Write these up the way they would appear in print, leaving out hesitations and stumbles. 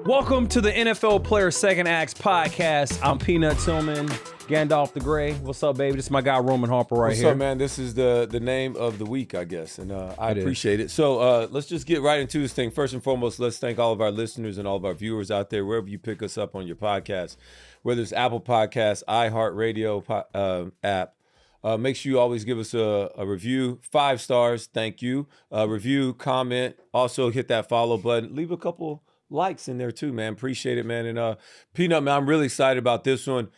Welcome to the NFL Player Second Acts podcast. I'm Peanut Tillman, Gandalf the Gray. What's up, baby? This is my guy Roman Harper here. What's up, man? This is the name of the week, I guess, and I appreciate it. So let's just get right into this thing. First and foremost, let's thank all of our listeners and all of our viewers out there, wherever you pick us up on your podcast, whether it's Apple Podcasts, iHeartRadio app. Make sure you always give us a review, 5 stars. Thank you. Review, comment. Also hit that follow button. Leave a couple likes in there too, man. Appreciate it, man. And Peanut, man, I'm really excited about this one.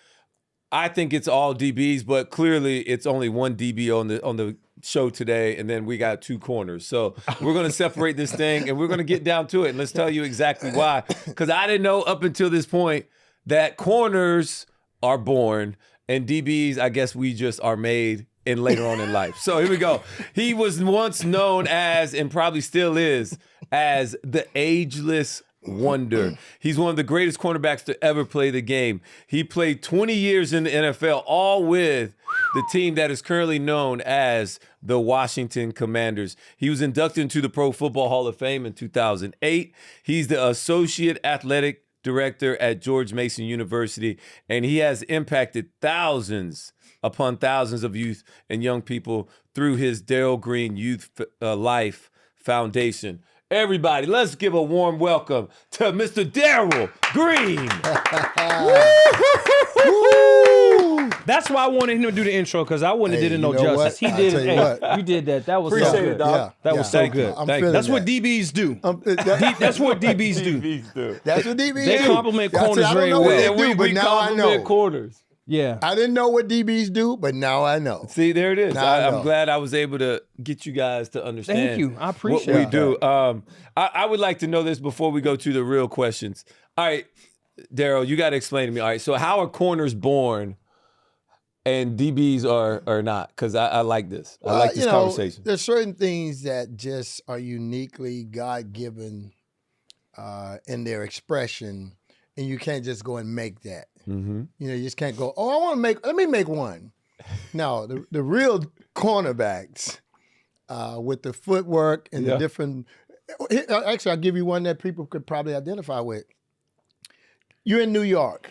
I think it's all DBs, but clearly it's only one DB on the show today, and then we got 2 corners. So we're going to separate this thing, and we're going to get down to it. And let's tell you exactly why. Because I didn't know up until this point that corners are born, and DBs, I guess we just are made in later on in life. So here we go. He was once known as, and probably still is, as the ageless wonder. He's one of the greatest cornerbacks to ever play the game. He played 20 years in the NFL, all with the team that is currently known as the Washinton Commanders. He was inducted into the Pro Football Hall of Fame in 2008. He's the Associate Athletic Director at George Mason University, and he has impacted thousands upon thousands of youth and young people through his Darrell Green Youth Life Foundation. Everybody, let's give a warm welcome to Mr. Darrell Green. That's why I wanted him to do the intro, because I wouldn't have did it no justice. He did it. Hey, you did that. That was so Appreciate good. it, dog. That was so good. That's what DBs do. That's what DBs do. That's what DBs do. They compliment corners very well. They do, but now I know. Corners. Yeah. I didn't know what DBs do, but now I know. See, there it is. Now I'm glad I was able to get you guys to understand. Thank you. I appreciate what we do. I would like to know this before we go to the real questions. All right, Darrell, you got to explain to me. All right, so how are corners born and DBs are not? Because I like this. I like this conversation. There's certain things that just are uniquely God-given in their expression, and you can't just go and make that. Mm-hmm. You just can't go, let me make one. No, the real cornerbacks with the footwork and the different, actually, I'll give you one that people could probably identify with. You're in New York,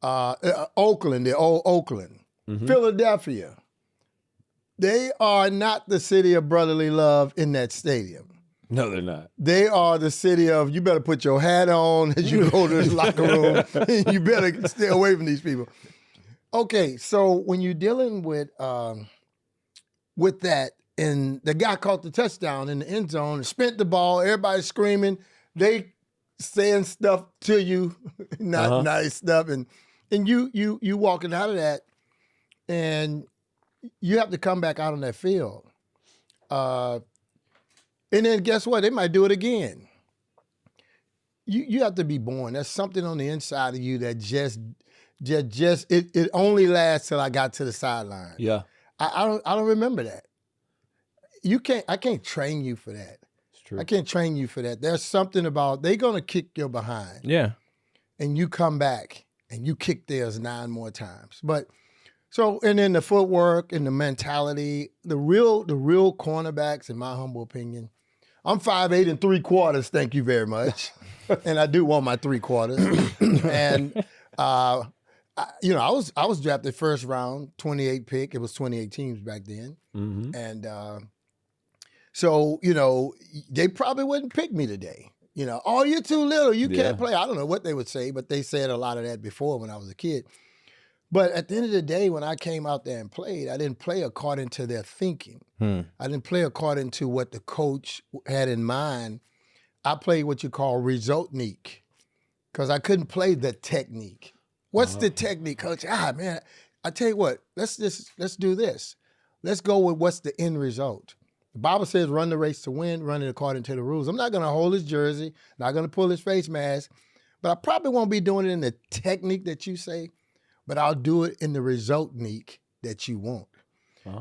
Oakland, the old Oakland, Philadelphia. They are not the city of brotherly love in that stadium. No, they're not. They are the city of, you better put your hat on as you go to the locker room. You better stay away from these people. Okay, so when you're dealing with that, and the guy caught the touchdown in the end zone and spent the ball, everybody's screaming, they saying stuff to you, not nice stuff, and you walking out of that, and you have to come back out on that field. And then guess what? They might do it again. You have to be born. There's something on the inside of you that just it only lasts till I got to the sideline. Yeah. I don't remember that. I can't train you for that. It's true. I can't train you for that. There's something about, they're gonna kick your behind. Yeah. And you come back and you kick theirs 9 more times. But and then the footwork and the mentality, the real cornerbacks, in my humble opinion. I'm 5'8"3/4, thank you very much. And I do want my 3/4. And I was drafted first round, 28 pick. It was 28 teams back then. Mm-hmm. And so they probably wouldn't pick me today. You're too little, you can't play. I don't know what they would say, but they said a lot of that before when I was a kid. But at the end of the day, when I came out there and played, I didn't play according to their thinking. I didn't play according to what the coach had in mind. I played what you call result-nique, because I couldn't play the technique. What's the technique, coach? Man, I tell you what, let's do this. Let's go with what's the end result. The Bible says run the race to win, run it according to the rules. I'm not going to hold his jersey, not going to pull his face mask, but I probably won't be doing it in the technique that you say, but I'll do it in the result-nique that you want.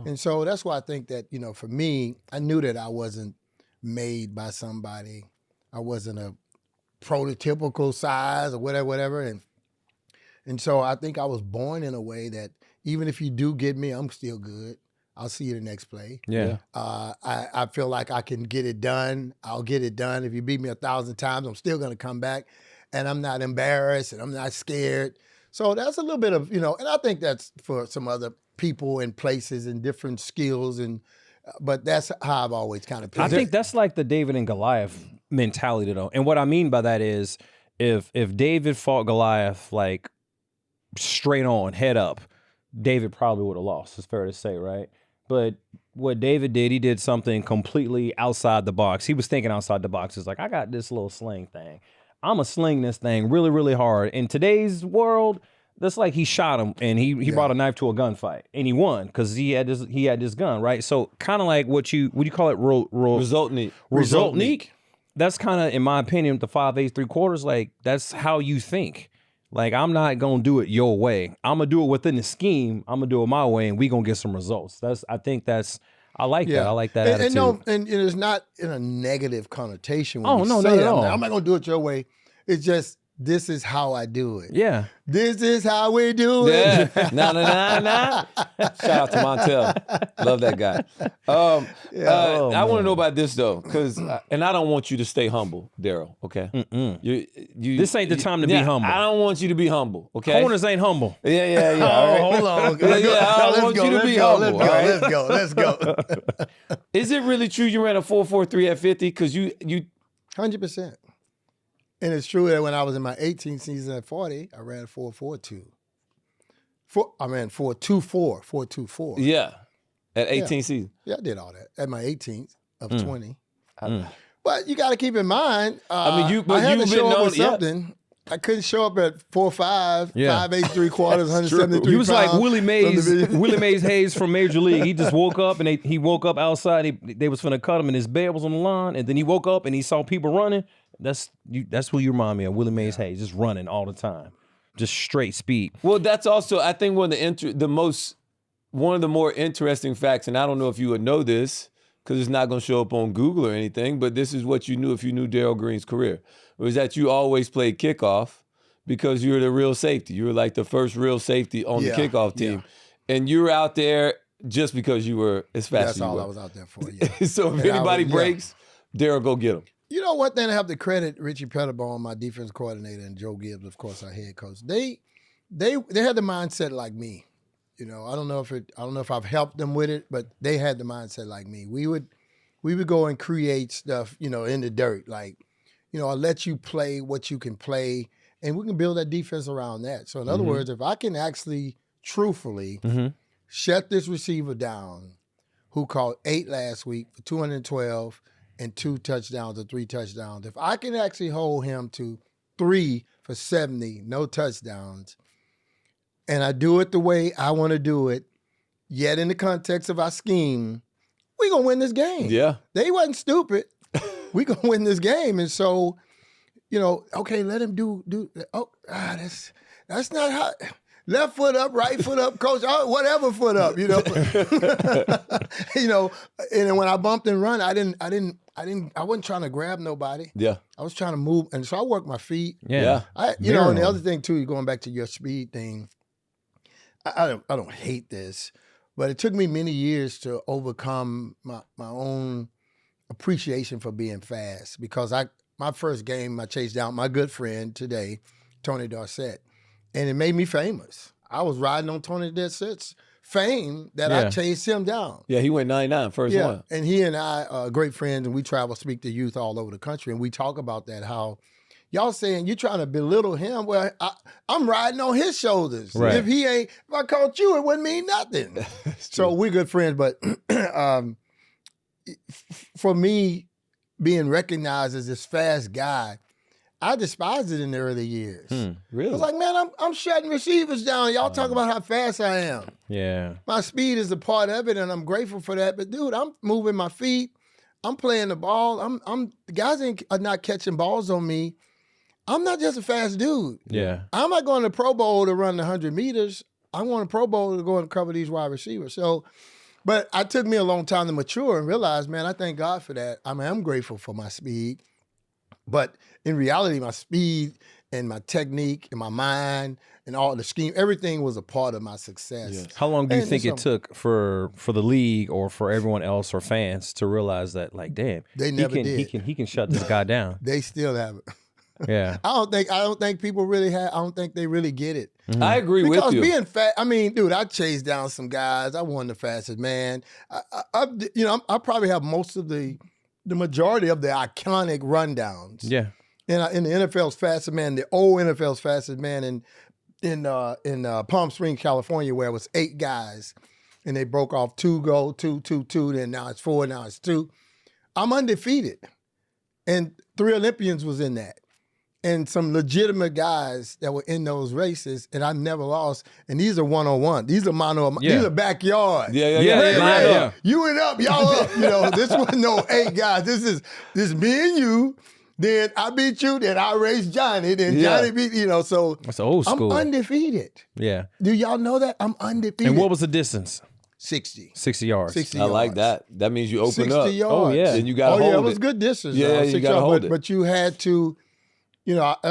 And so that's why I think that, for me, I knew that I wasn't made by somebody. I wasn't a prototypical size or whatever. And so I think I was born in a way that even if you do get me, I'm still good. I'll see you the next play. Yeah. I feel like I can get it done. I'll get it done. If you beat me 1,000 times, I'm still going to come back, and I'm not embarrassed, and I'm not scared. So that's a little bit of, and I think that's for some other people and places and different skills, but that's how I've always kind of played. I think that's like the David and Goliath mentality, though. And what I mean by that is if David fought Goliath like straight on, head up, David probably would have lost. It's fair to say, right? But what David did, he did something completely outside the box. He was thinking outside the box. It's like, I got this little sling thing. I'm going to sling this thing really, really hard. In today's world, that's like he shot him and he brought a knife to a gunfight and he won because he had this gun, right? So kind of like what you call it? Resultnik. That's kind of, in my opinion, the 5 8 3/4, like that's how you think. Like, I'm not going to do it your way. I'm going to do it within the scheme. I'm going to do it my way, and we're going to get some results. I think that. I like that attitude. And it's not in a negative connotation when no, say not it. at all. I'm not going to do it your way. It's just, this is how I do it. Yeah. This is how we do it. Yeah. Nah. Shout out to Montel. Love that guy. I want to know about this, though, because, and I don't want you to stay humble, Darrell, okay? This ain't the time to be humble. I don't want you to be humble, okay? Corners ain't humble. Yeah. Hold on. I don't want you to be humble. Let's go. Is it really true you ran a 4.43 at 50? Because you 100%. And it's true that when I was in my 18th season at 40, I ran 4.42. I ran 4.24. Yeah, at 18 season. Yeah, I did all that at my 18th of 20. But you got to keep in mind, I had to show up with something. I couldn't show up at 4'5", 5 8 3/4, 173 He was pounds. like Willie Mays Hayes from Major League. He just woke up and he woke up outside. They was finna cut him and his bed was on the line. And then he woke up and he saw people running. That's who you remind me of, Willie Mays Hayes, just running all the time, just straight speed. Well, that's also, I think, one of the more interesting facts, and I don't know if you would know this because it's not going to show up on Google or anything, but this is what you knew if you knew Darrell Green's career, was that you always played kickoff because you were the real safety. You were like the first real safety on the kickoff team. Yeah. And you were out there just because you were as fast as you were. That's all I was out there for, yeah. So if anybody breaks, Darrell, go get them. You know what? Then I have to credit Richie Pettibone, my defense coordinator, and Joe Gibbs, of course, our head coach. They had the mindset like me. I don't know if I've helped them with it, but they had the mindset like me. We would go and create stuff, in the dirt. Like, I'll let you play what you can play, and we can build that defense around that. So in other words, if I can actually truthfully shut this receiver down, who caught 8 last week for 212 and 2 touchdowns or 3 touchdowns, if I can actually hold him to 3 for 70, no touchdowns, and I do it the way I want to do it, yet in the context of our scheme, we're going to win this game. Yeah. They wasn't stupid. We're going to win this game. And so, okay, let him do that's not how, left foot up, right foot up, coach, whatever foot up, and then when I bumped and run, I wasn't trying to grab nobody. Yeah. I was trying to move. And so I worked my feet. Yeah. And the other thing too, going back to your speed thing, I don't hate this, but it took me many years to overcome my own appreciation for being fast, because my first game, I chased down my good friend today, Tony Dorsett, and it made me famous. I was riding on Tony Dorsett's fame that I chased him down. Yeah, he went 99, first one. And he and I are great friends, and we travel, speak to youth all over the country, and we talk about that, how y'all saying you're trying to belittle him. Well, I'm riding on his shoulders. Right. If I caught you, it wouldn't mean nothing. So we're good friends, but for me, being recognized as this fast guy, I despised it in the early years. Really? I was like, man, I'm shutting receivers down. Y'all talk about how fast I am. Yeah. My speed is a part of it, and I'm grateful for that. But dude, I'm moving my feet. I'm playing the ball. The guys are not catching balls on me. I'm not just a fast dude. Yeah. I'm not going to Pro Bowl to run the 100 meters. I'm going to Pro Bowl to go and cover these wide receivers. So, but it took me a long time to mature and realize, man, I thank God for that. I mean, I'm grateful for my speed. But in reality, my speed and my technique and my mind and all the scheme, everything was a part of my success. Yes. How long do you think it took for the league or for everyone else or fans to realize that, like, damn, They never did. He can shut this guy down. They still haven't. Yeah. I don't think people really have. I don't think they really get it. I agree with you. Because being fat, I mean, dude, I chased down some guys. I wasn't the fastest man. I probably have most of the majority of the iconic rundowns. Yeah. In the NFL's fastest man, the old NFL's fastest man in Palm Springs, California, where it was 8 guys, and they broke off 2 go, 2, 2, 2. Then now it's 4, now it's 2. I'm undefeated, and 3 Olympians was in that, and some legitimate guys that were in those races, and I never lost. And these are 1-on-1. These are These are backyard. Yeah. You went up, y'all up. This wasn't no 8 guys. This is me and you. Then I beat you. Then I raced Johnny. Then Johnny beat So that's old school. I'm undefeated. Yeah. Do y'all know that I'm undefeated? And what was the distance? 60. 60 yards. 60 I yards. like that. That means you open 60 up. yards. Oh yeah. Then you got to hold it. It was good distance. Yeah, you got to hold it. But you had to.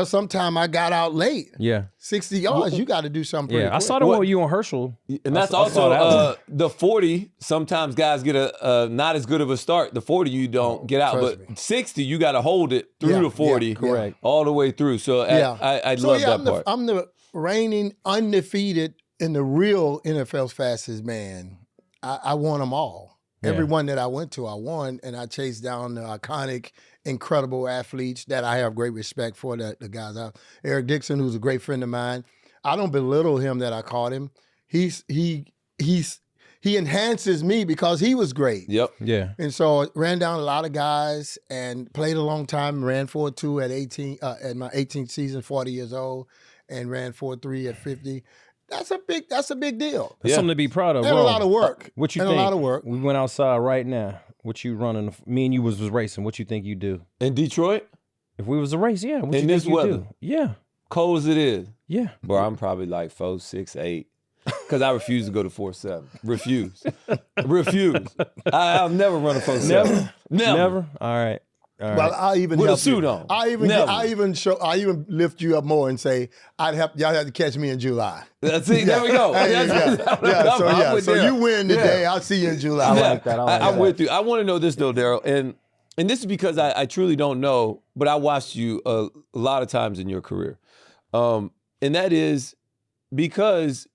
Sometime I got out late. Yeah. 60 yards, you got to do something pretty Yeah. I quick. saw the one with you on Herschel. And that's I saw that also the 40. Sometimes guys get a not as good of a start. The 40 you don't get out, trust but me. 60 you got to hold it through the 40, correct. all the way through. So I love that part. I'm the reigning undefeated in the real NFL's fastest man. I won them all. Yeah. Every one that I went to, I won, and I chased down the iconic, incredible athletes that I have great respect for. The guys out. Eric Dixon, who's a great friend of mine. I don't belittle him that I caught him. He enhances me because he was great. Yep. Yeah. And so I ran down a lot of guys and played a long time. Ran 4.2 at 18 at my 18th season, 40 years old, and ran 4.3 at 50. That's a big deal. That's something to be proud of. And a lot of work. What you and think? a lot of work. We went outside right now. What you running? Me and you was racing. What you think you do? In Detroit, If we was a race, yeah. What In you this think you weather? do? Yeah. cold as it is, Yeah. bro, I'm probably like 4, 6, 8. Because I refuse to go to 4.7. Refuse. I'll never run a 4.7. Never? All right. Well, I even with a help suit you. on. I even lift you up more and say y'all have to catch me in July. That's it. There we go. So you win today. I'll see you in July. I like that. I'm with you. I want to know this though, Darrell, and this is because I truly don't know, but I watched you a lot of times in your career, and that is because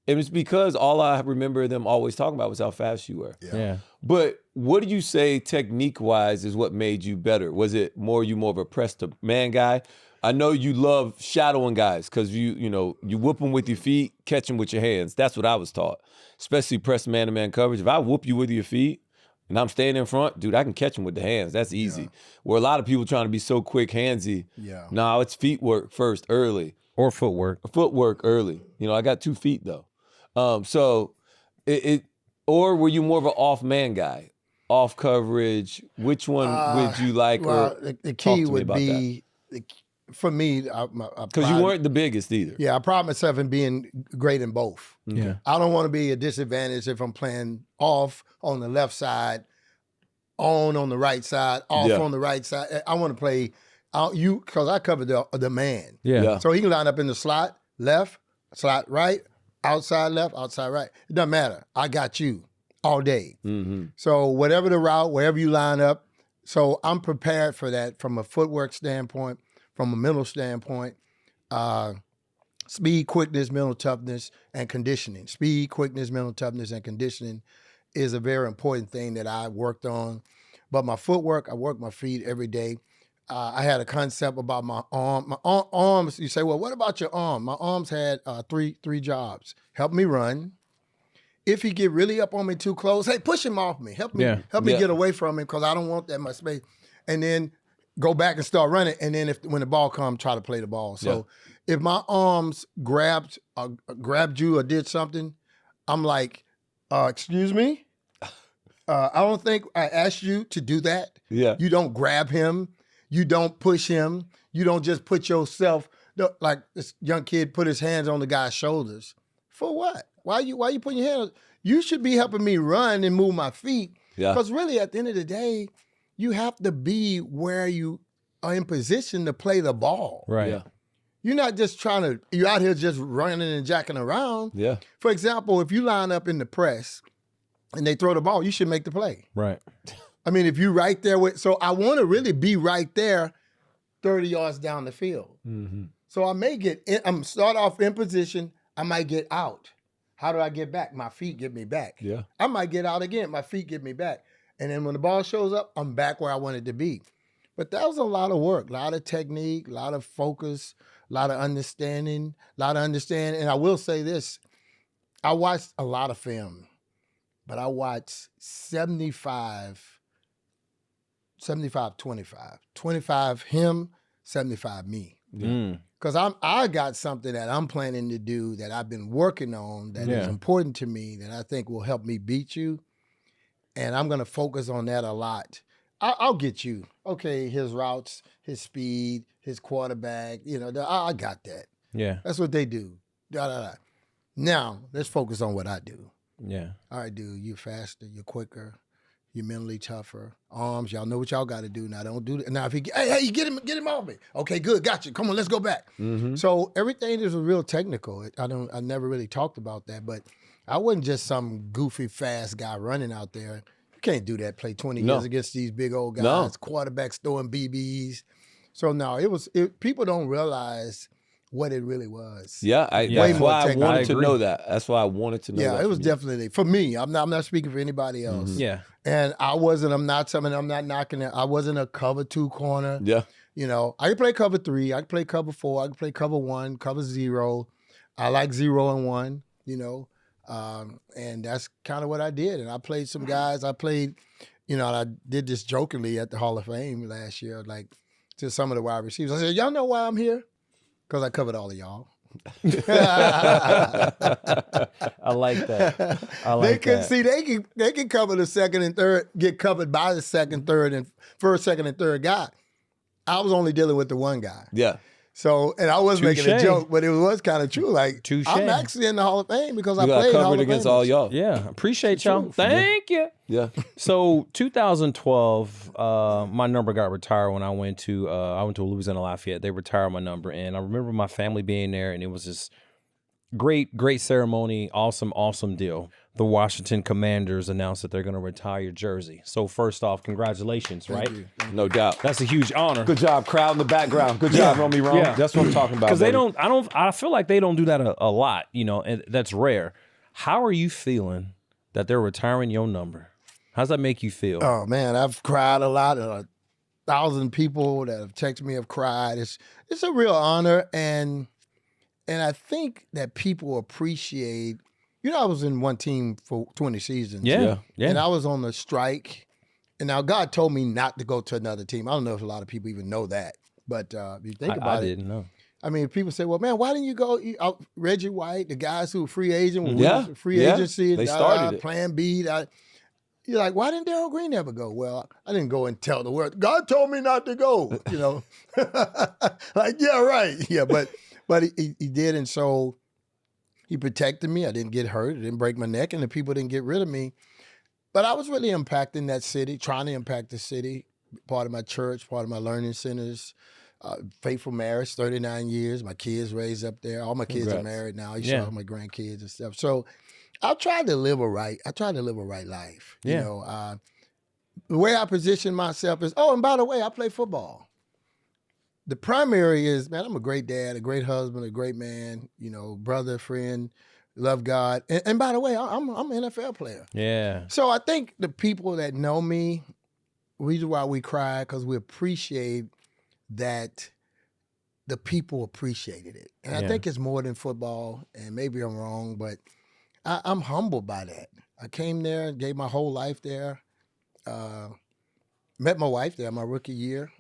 all I remember them always talking about was how fast you were. Yeah. But what do you say technique-wise is what made you better? Was it more of a press-to-man guy? I know you love shadowing guys because you whoop them with your feet, catch them with your hands. That's what I was taught, especially press man-to-man coverage. If I whoop you with your feet and I'm standing in front, dude, I can catch them with the hands. That's easy. Yeah. Where a lot of people trying to be so quick handsy. Yeah. No, it's feet work first early. Or footwork. Footwork early. I got 2 feet though. Or were you more of an off-man guy? Off coverage? Which one would you like? Well, the key would be, for me, because you weren't the biggest either. Yeah, I pride myself in being great in both. Yeah. I don't want to be a disadvantage if I'm playing off on the left side, on the right side, off on the right side. I want to play because I cover the man. Yeah. So he can line up in the slot, left, slot right, outside left, outside right. It doesn't matter. I got you all day. Mm-hmm. So whatever the route, wherever you line up. So I'm prepared for that from a footwork standpoint, from a mental standpoint, speed, quickness, mental toughness, and conditioning. Speed, quickness, mental toughness, and conditioning is a very important thing that I worked on. But my footwork, I work my feet every day. I had a concept about my arm. My arms, you say, well, what about your arm? My arms had three jobs. Help me run. If he get really up on me too close, hey, push him off me. Help me get away from him because I don't want that much space. And then go back and start running. And then when the ball comes, try to play the ball. So if my arms grabbed you or did something, I'm like, excuse me? I don't think I asked you to do that. Yeah. You don't grab him. You don't push him. You don't just put yourself, like this young kid put his hands on the guy's shoulders. For what? Why you putting your hands? You should be helping me run and move my feet. Yeah. Because really, at the end of the day, you have to be where you are in position to play the ball. Right. Yeah. You're not just you're out here just running and jacking around. Yeah. For example, if you line up in the press and they throw the ball, you should make the play. Right. I mean, if you right there so I want to really be right there 30 yards down the field. Mm-hmm. So I'm start off in position, I might get out. How do I get back? My feet get me back. Yeah. I might get out again, my feet get me back. And then when the ball shows up, I'm back where I wanted to be. But that was a lot of work, a lot of technique, a lot of focus, a lot of understanding. And I will say this, I watched a lot of film, but I watched 75-25. 25 him, 75 me. Because I got something that I'm planning to do that I've been working on that is important to me that I think will help me beat you. And I'm going to focus on that a lot. I'll get you. Okay, his routes, his speed, his quarterback, I got that. Yeah. That's what they do. Now, let's focus on what I do. Yeah. All right, dude, you're faster, you're quicker, you're mentally tougher. Arms, y'all know what y'all got to do. Now, don't do that. Now, if hey, get him off me. Okay, good, got you. Come on, let's go back. Mm-hmm. So everything is real technical. I never really talked about that, but I wasn't just some goofy, fast guy running out there. You can't do that, play 20 years against these big old guys, quarterbacks throwing BBs. So no, people don't realize what it really was. Yeah, that's why I wanted to know that. That's why I wanted to know that. Yeah, it was definitely, for me, I'm not speaking for anybody else. Mm-hmm. Yeah. And I'm not knocking it. I wasn't a cover 2 corner. Yeah. I could play cover 3, I could play cover 4, I could play cover 1, cover 0. I like 0 and 1, and that's kind of what I did. And I played some guys. I did this jokingly at the Hall of Fame last year, like to some of the wide receivers. I said, y'all know why I'm here? Because I covered all of y'all. I like that. They can cover the second and third, get covered by the second, third, and first, second, and third guy. I was only dealing with the one guy. Yeah. So, and I was making a joke, but it was kind of true. Like, I'm actually in the Hall of Fame because I played Hall of Fame against all y'all. Yeah, appreciate y'all. Thank you. Yeah. So, 2012, my number got retired when I went to Louisiana Lafayette. They retired my number, and I remember my family being there, and it was this great ceremony, awesome deal. The Washinton Commanders announced that they're going to retire your jersey. So first off, congratulations, right? No doubt. That's a huge honor. Good job, crowd in the background. Good job, Romy Rome. Yeah. That's what I'm talking about. Because I feel like they don't do that a lot, and that's rare. How are you feeling that they're retiring your number? How's that make you feel? Oh man, I've cried a lot. 1,000 people that have texted me have cried. It's a real honor, and I think that people appreciate. I was in one team for 20 seasons. Yeah. And I was on the strike. And now God told me not to go to another team. I don't know if a lot of people even know that. But if you think about it. I didn't know. I mean, people say, well, man, why didn't you go? Reggie White, the guys who were free agent, free agency. They started it. Plan B. You're like, why didn't Darrell Green ever go? Well, I didn't go and tell the world. God told me not to go, Like, yeah, right. Yeah, but he did. And so he protected me. I didn't get hurt. I didn't break my neck, and the people didn't get rid of me. But I was really impacting that city, trying to impact the city, part of my church, part of my learning centers, faithful marriage, 39 years. My kids raised up there. All my kids are married now. You saw my grandkids and stuff. So I tried to live a right life. Yeah. The way I position myself is, and by the way, I play football. The primary is, man, I'm a great dad, a great husband, a great man, brother, friend, love God. And by the way, I'm an NFL player. Yeah. So I think the people that know me, reason why we cry, because we appreciate that the people appreciated it. And I think it's more than football, and maybe I'm wrong, but I'm humbled by that. I came there, gave my whole life there, met my wife there my rookie year,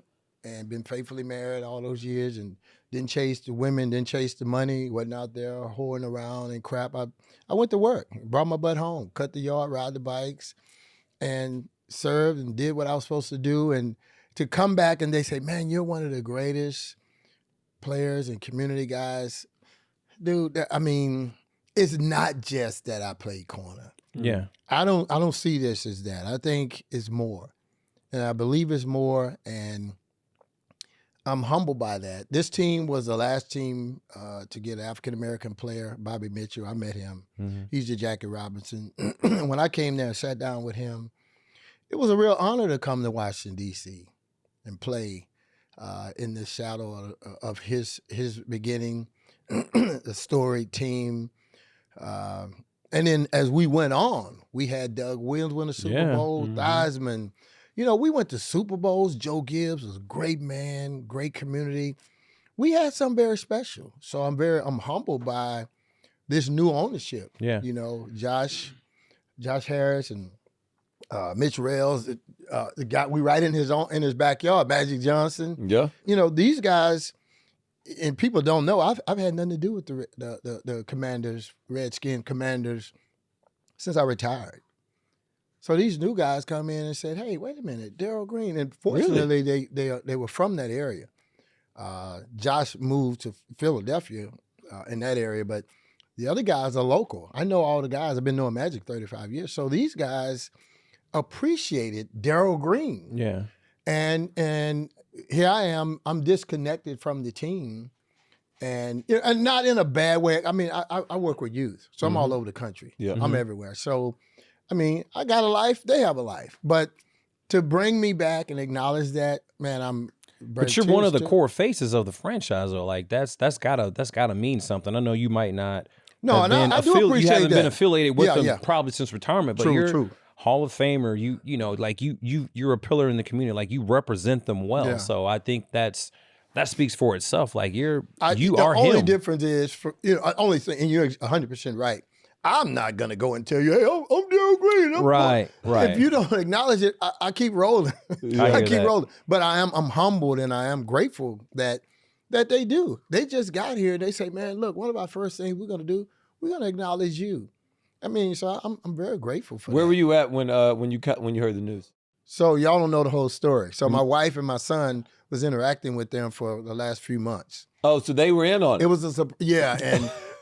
and been faithfully married all those years, and didn't chase the women, didn't chase the money, wasn't out there whoring around and crap. I went to work, brought my butt home, cut the yard, ride the bikes, and served and did what I was supposed to do. And to come back and they say, man, you're one of the greatest players and community guys. Dude, I mean, it's not just that I played corner. Yeah. I don't see this as that. I think it's more. And I believe it's more. And I'm humbled by that. This team was the last team to get an African-American player, Bobby Mitchell. I met him. Mm-hmm. He's the Jackie Robinson. When I came there and sat down with him, it was a real honor to come to Washington, D.C. and play in the shadow of his beginning, the storied team. And then as we went on, we had Doug Williams win the Super Bowl, Theismann. You know, we went to Super Bowls. Joe Gibbs was a great man, great community. We had something very special. So I'm humbled by this new ownership. Yeah. You know, Josh Harris and Mitch Rails, the guy we right in his backyard, Magic Johnson. Yeah. You know, these guys, and people don't know, I've had nothing to do with the Commanders, Redskin Commanders, since I retired. So these new guys come in and said, "Hey, wait a minute, Darrell Green." And fortunately, they were from that area. Josh moved to Philadelphia in that area, but the other guys are local. I know all the guys. I've been knowing Magic 35 years. So these guys appreciated Darrell Green. Yeah. And here I am. I'm disconnected from the team, and not in a bad way. I mean, I work with youth, so I'm all over the country. Yeah. I'm everywhere. So, I mean, I got a life. They have a life. But to bring me back and acknowledge that, man, But you're one of the core faces of the franchise, though. Like that's gotta mean something. I know you might not. No, and I do appreciate you haven't that. been affiliated with them Yeah. probably since retirement, but True, you're true. Hall of Famer. You know, like you're a pillar in the community. Like you represent them well. Yeah. So I think that speaks for itself. Like you are the him. only difference is, only thing, and you're 100% right. I'm not going to go and tell you, hey, I'm Darrell Green. Right. If you don't acknowledge it, I keep rolling. I keep rolling. But I'm humbled and I am grateful that they do. They just got here. They say, man, look, one of our first things we're going to do, we're going to acknowledge you. I mean, so I'm very grateful for that. Where were you at when you heard the news? So y'all don't know the whole story. So my wife and my son was interacting with them for the last few months. Oh, so they were in on it. It was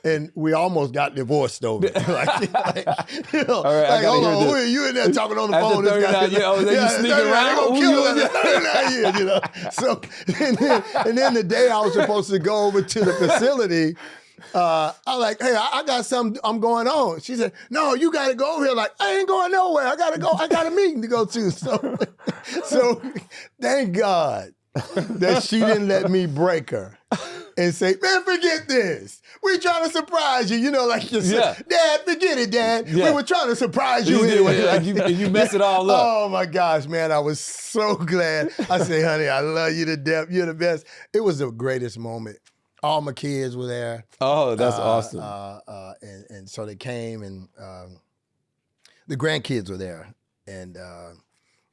and we almost got divorced over it. All right, hold on, you in there talking on the phone? After 39 years, you sneaking around? They gonna kill us at 39 years, you know. So and then the day I was supposed to go over to the facility, I was like, hey, I got something I'm going on. She said, no, you got to go over here. Like, I ain't going nowhere. I got to go. I got a meeting to go to. So thank God that she didn't let me break her and say, man, forget this. We trying to surprise you. You know, like you said, Dad, forget it, Dad. Yeah. We were trying to surprise you anyway. You mess it all up. Oh, my gosh, man. I was so glad. I say, honey, I love you to death. You're the best. It was the greatest moment. All my kids were there. Oh, that's awesome. And so they came, and the grandkids were there. And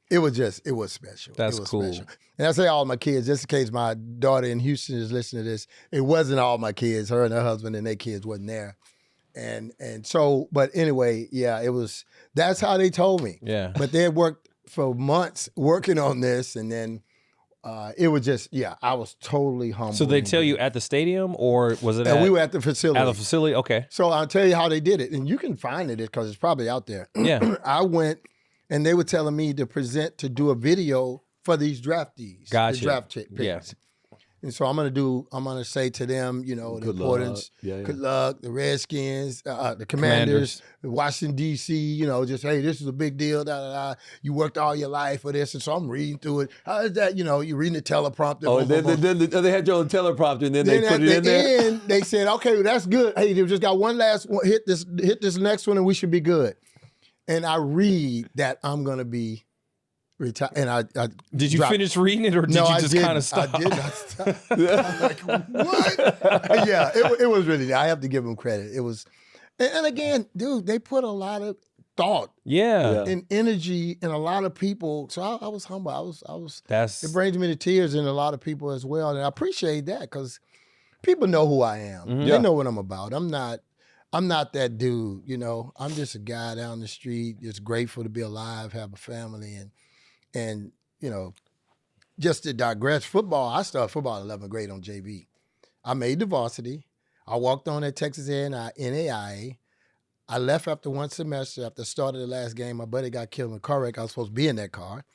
it was special. That's cool. Special. And I say all my kids, just in case my daughter in Houston is listening to this, it wasn't all my kids. Her and her husband and their kids wasn't there. And so, but anyway, yeah, that's how they told me. Yeah. But they had worked for months working on this, and then it was just, I was totally humbled. So they tell you at the stadium, or was it we were at the facility. At the facility, okay. So I'll tell you how they did it, and you can find it because it's probably out there. Yeah. I went, and they were telling me to do a video for these draftees. Gotcha. The draft picks. Yeah. And so I'm gonna say to them, you know, the importance, good luck, the Redskins, the Commanders, Washington, D.C., you know, just, hey, this is a big deal, You worked all your life for this. And so I'm reading through it. How is that, you know, you're reading the teleprompter. Oh, they had your own teleprompter, and then they put it in there? Then they said, okay, well, that's good. Hey, we just got one last one. Hit this next one, and we should be good. And I read that I'm going to be retired. And I did you finish reading it, or did you just kind of stop? I did not stop. I'm like, what? Yeah, it was really, I have to give them credit. It was, and again, dude, they put a lot of thought and energy in a lot of people. So I was humble. I was it brings me to tears in a lot of people as well. And I appreciate that because people know who I am. Mm-hmm. They know what I'm about. I'm not that dude, you know. I'm just a guy down the street, just grateful to be alive, have a family, and you know, just to digress, football, I started football in 11th grade on JV. I made the varsity. I walked on at Texas A&I, NAIA. I left after one semester. After the start of the last game, my buddy got killed in a car wreck. I was supposed to be in that car.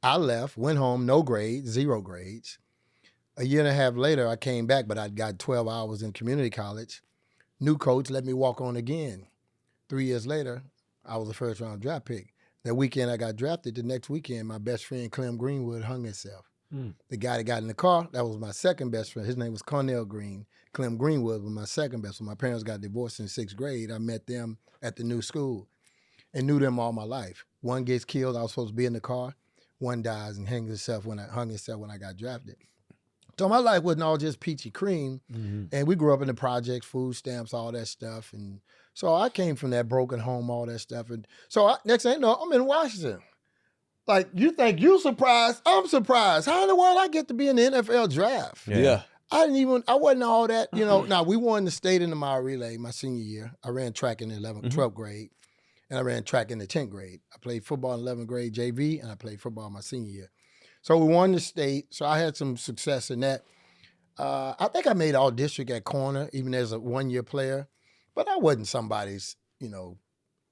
I left, went home, no grades, 0 grades. A year and a half later, I came back, but I'd got 12 hours in community college. New coach let me walk on again. 3 years later, I was a first-round draft pick. That weekend I got drafted. The next weekend, my best friend, Clem Greenwood, hung himself. The guy that got in the car, that was my second best friend. His name was Darrell Green. Clem Greenwood was my second best. When my parents got divorced in 6th grade, I met them at the new school and knew them all my life. One gets killed. I was supposed to be in the car. One dies and hung himself when I got drafted. So my life wasn't all just peachy cream. And we grew up in the projects, food stamps, all that stuff. And so I came from that broken home, all that stuff. And so next thing you know, I'm in Washington. Like, you think you surprised? I'm surprised. How in the world I get to be in the NFL draft? Yeah. I wasn't all that, Now, we won the state in the mile relay my senior year. I ran track in the 12th grade, and I ran track in the 10th grade. I played football in 11th grade JV, and I played football my senior year. So we won the state, so I had some success in that. I think I made all district at corner, even as a one-year player, but I wasn't somebody's,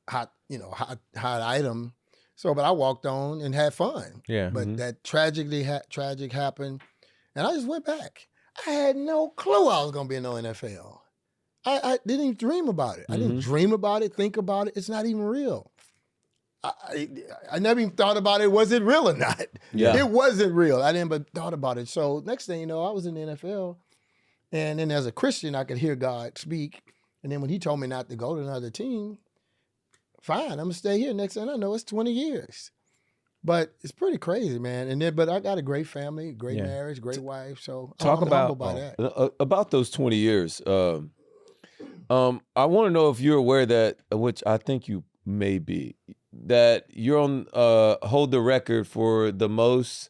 hot item. So, but I walked on and had fun. Yeah. But that tragic happened, and I just went back. I had no clue I was going to be in no NFL. I didn't even dream about it. I didn't dream about it, think about it. It's not even real. I never even thought about it. Was it real or not? Yeah. It wasn't real. I never thought about it. So next thing you know, I was in the NFL, and then as a Christian, I could hear God speak. And then when he told me not to go to another team, fine, I'm gonna stay here. Next thing I know, it's 20 years. But it's pretty crazy, man. But I got a great family, great marriage, great wife. So Talk I'm about humbled by that. About those 20 years. I want to know if you're aware that, which I think you may be, that you're on hold the record for the most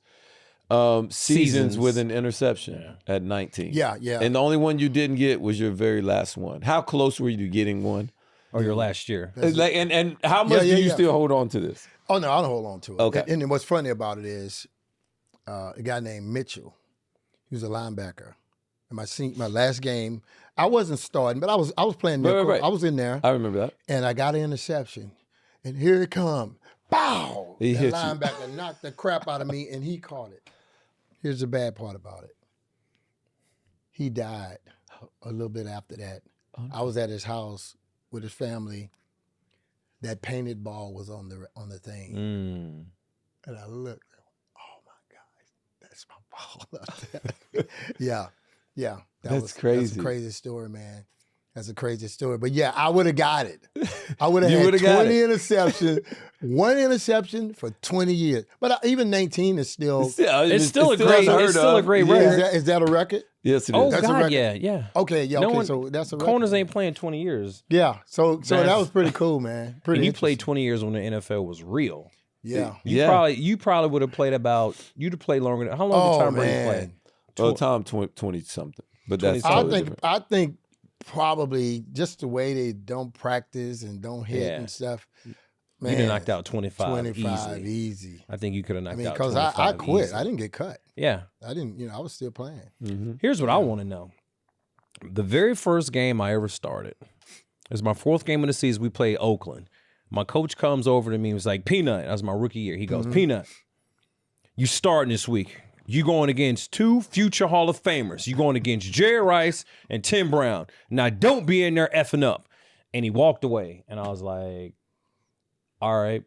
seasons with an interception at 19. Yeah. And the only one you didn't get was your very last one. How close were you to getting one? Or your last year. Like, and how much do you still hold on to this? Oh, no, I don't hold on to it. Okay. And what's funny about it is a guy named Mitchell, he was a linebacker. In my last game, I wasn't starting, but I was playing nickel. Right. I was in there. I remember that. And I got an interception. And here it come. Bow! He that hit you. linebacker knocked the crap out of me, and he caught it. Here's the bad part about it. He died a little bit after that. I was at his house with his family. That painted ball was on the thing. And I looked, oh my God, that's my ball out there. Yeah. That's crazy. That's a crazy story, man. That's a crazy story. But yeah, I would have got it. I would have had 20 interceptions, one interception for 20 years. But even 19 is still. It's still a great record. Is that a record? Yes, it is. Oh, That's a God, record. yeah. Okay, yeah, No okay, one- so that's a record. Corners ain't playing 20 years. Yeah, so that was pretty cool, man. Pretty And you played interesting. 20 years when the NFL was real. Yeah. You probably would have played you'd have played longer. How long did Tom Brady play? Well, Tom 20 something. But that's totally different. I think probably just the way they don't practice and don't hit and stuff. Man, You'd have knocked out 25 easy. I think you could have knocked out because 25 I quit. easy. I didn't get cut. Yeah. I didn't, I was still playing. Here's what I want to know. The very first game I ever started, it was my fourth game of the season. We played Oakland. My coach comes over to me and was like, Peanut, that was my rookie year. He goes, Peanut, you starting this week. You going against two future Hall of Famers. You going against Jerry Rice and Tim Brown. Now, don't be in there effing up. And he walked away. And I was like, all right.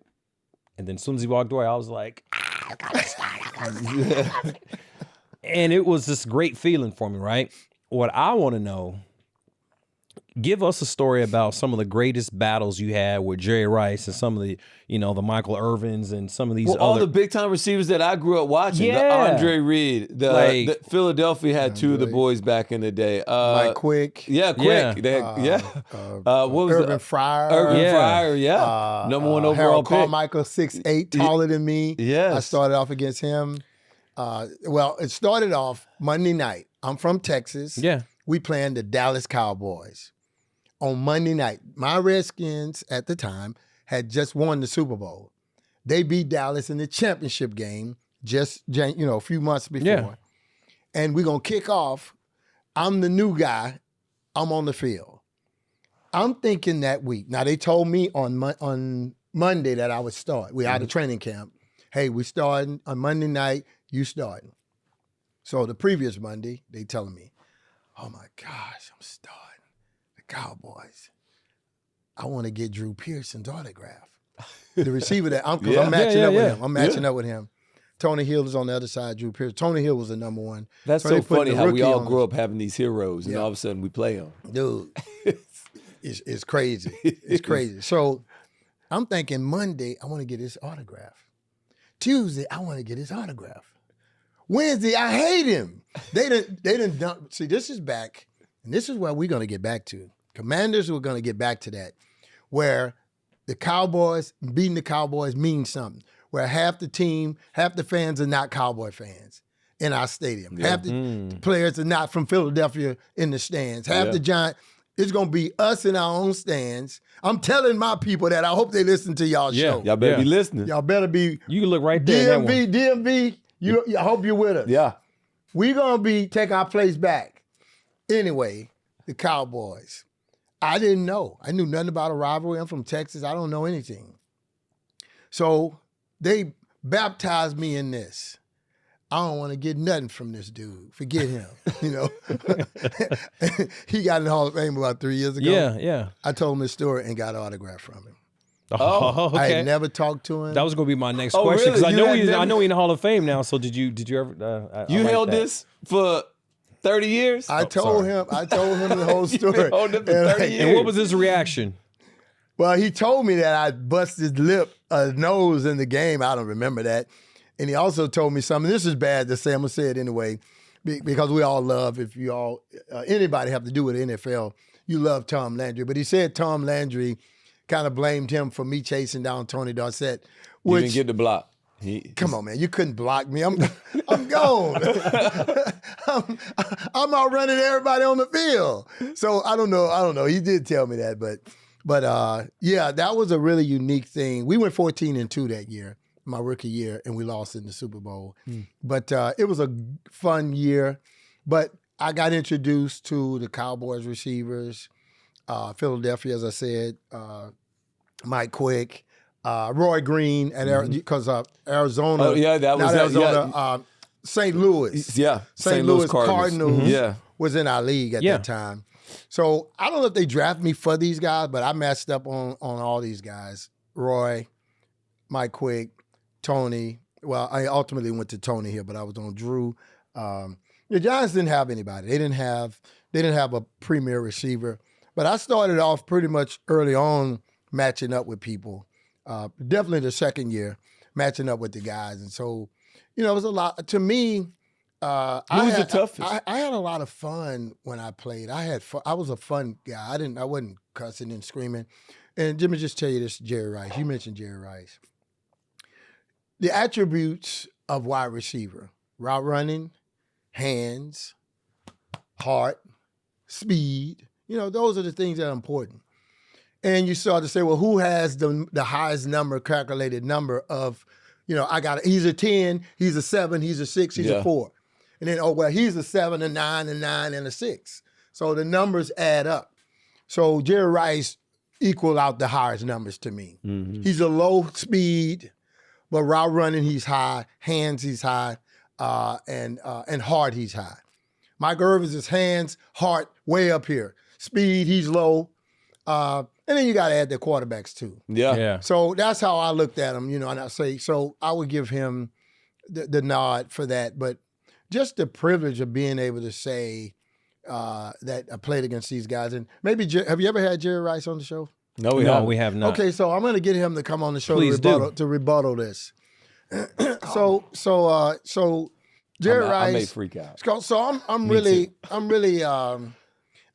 And then as soon as he walked away, I was like, I gotta start. And it was this great feeling for me, right? What I want to know, give us a story about some of the greatest battles you had with Jerry Rice and some of the, the Michael Irvins and some of these all the big time receivers that I grew up watching. Yeah. The Andre Reed. The Philadelphia had two of the boys back in the day. Mike Quick. Yeah, Quick. Yeah. What was Irvin Fryer. Irvin Fryer, yeah. Number one overall Harold pick. Carmichael, 6'8", taller than me. Yes. I started off against him. Well, it started off Monday night. I'm from Texas. Yeah. We playing the Dallas Cowboys. On Monday night, my Redskins at the time had just won the Super Bowl. They beat Dallas in the championship game just a few months before. Yeah. And we're going to kick off. I'm the new guy. I'm on the field. I'm thinking that week. Now, they told me on Monday that I would start. We had a training camp. Hey, we starting on Monday night. You starting. So the previous Monday, they telling me, oh my gosh, I'm starting the Cowboys. I want to get Drew Pearson's autograph. The receiver that I'm matching up with him. I'm matching up with him. Tony Hill is on the other side, Drew Pearson. Tony Hill was the number one. That's so funny how we all grew up having these heroes, and all of a sudden we play them. Dude, it's crazy. It's crazy. So I'm thinking Monday, I want to get his autograph. Tuesday, I want to get his autograph. Wednesday, I hate him. They didn't dump. See, this is back, and this is where we're going to get back to. Commanders, we're going to get back to that, where the Cowboys, beating the Cowboys means something. Where half the team, half the fans are not Cowboy fans in our stadium. Yeah. Half the players are not from Philadelphia in the stands. Half the Giants, it's going to be us in our own stands. I'm telling my people that. I hope they listen to y'all show. Y'all better be listening. Y'all better be. You can look right there. DMV, I hope you're with us. Yeah. We're going to take our place back. Anyway, the Cowboys. I didn't know. I knew nothing about a rivalry. I'm from Texas. I don't know anything. So they baptized me in this. I don't want to get nothing from this dude. Forget him. He got in the Hall of Fame about 3 years ago. Yeah. I told him his story and got an autograph from him. Oh, okay. I had never talked to him. That was going to be my next question because really? I know he's in the Hall of Fame now. So did you ever? You held this for 30 years? I told him the whole story. Held it for 30 years. And what was his reaction? Well, he told me that I busted nose in the game. I don't remember that. And he also told me something. This is bad to say. I'm going to say it anyway because we all love, if you all, anybody have to do with the NFL, you love Tom Landry. But he said Tom Landry kind of blamed him for me chasing down Tony Dorsett. You didn't get the block. Come on, man. You couldn't block me. I'm gone. I'm out running everybody on the field. So I don't know. He did tell me that, but yeah, that was a really unique thing. We went 14-2 that year, my rookie year, and we lost in the Super Bowl. But it was a fun year. But I got introduced to the Cowboys receivers, Philadelphia, as I said, Mike Quick, Roy Green, and because Arizona. Oh yeah, that was Arizona. Yeah. St. Louis. Yeah, St. Louis Cardinals. Was in our league at that time. So I don't know if they drafted me for these guys, but I matched up on all these guys. Roy, Mike Quick, Tony. Well, I ultimately went to Tony here, but I was on Drew. The Giants didn't have anybody. They didn't have a premier receiver. But I started off pretty much early on matching up with people. Definitely the second year, matching up with the guys. And so, it was a lot. To me, Who was the toughest? I had a lot of fun when I played. I had fun. I was a fun guy. I wasn't cussing and screaming. And let me just tell you this, Jerry Rice. You mentioned Jerry Rice. The attributes of wide receiver: route running, hands, heart, speed. Those are the things that are important. And you start to say, well, who has the highest calculated number of, he's a 10, he's a 7, he's a 6, he's a 4. And then, he's a 7, a 9, a 9, and a 6. So the numbers add up. So Jerry Rice equal out the highest numbers to me. Mm-hmm. He's a low speed, but route running, he's high. Hands, he's high. And heart, he's high. Mike Irvin's is hands, heart, way up here. Speed, he's low. And then you got to add the quarterbacks too. Yeah. So that's how I looked at him, and I say, so I would give him the nod for that. But just the privilege of being able to say that I played against these guys. And maybe, have you ever had Jerry Rice on the show? No, we have not. Okay, so I'm going to get him to come on the show to rebuttal this. So Jerry Rice. I may freak out. So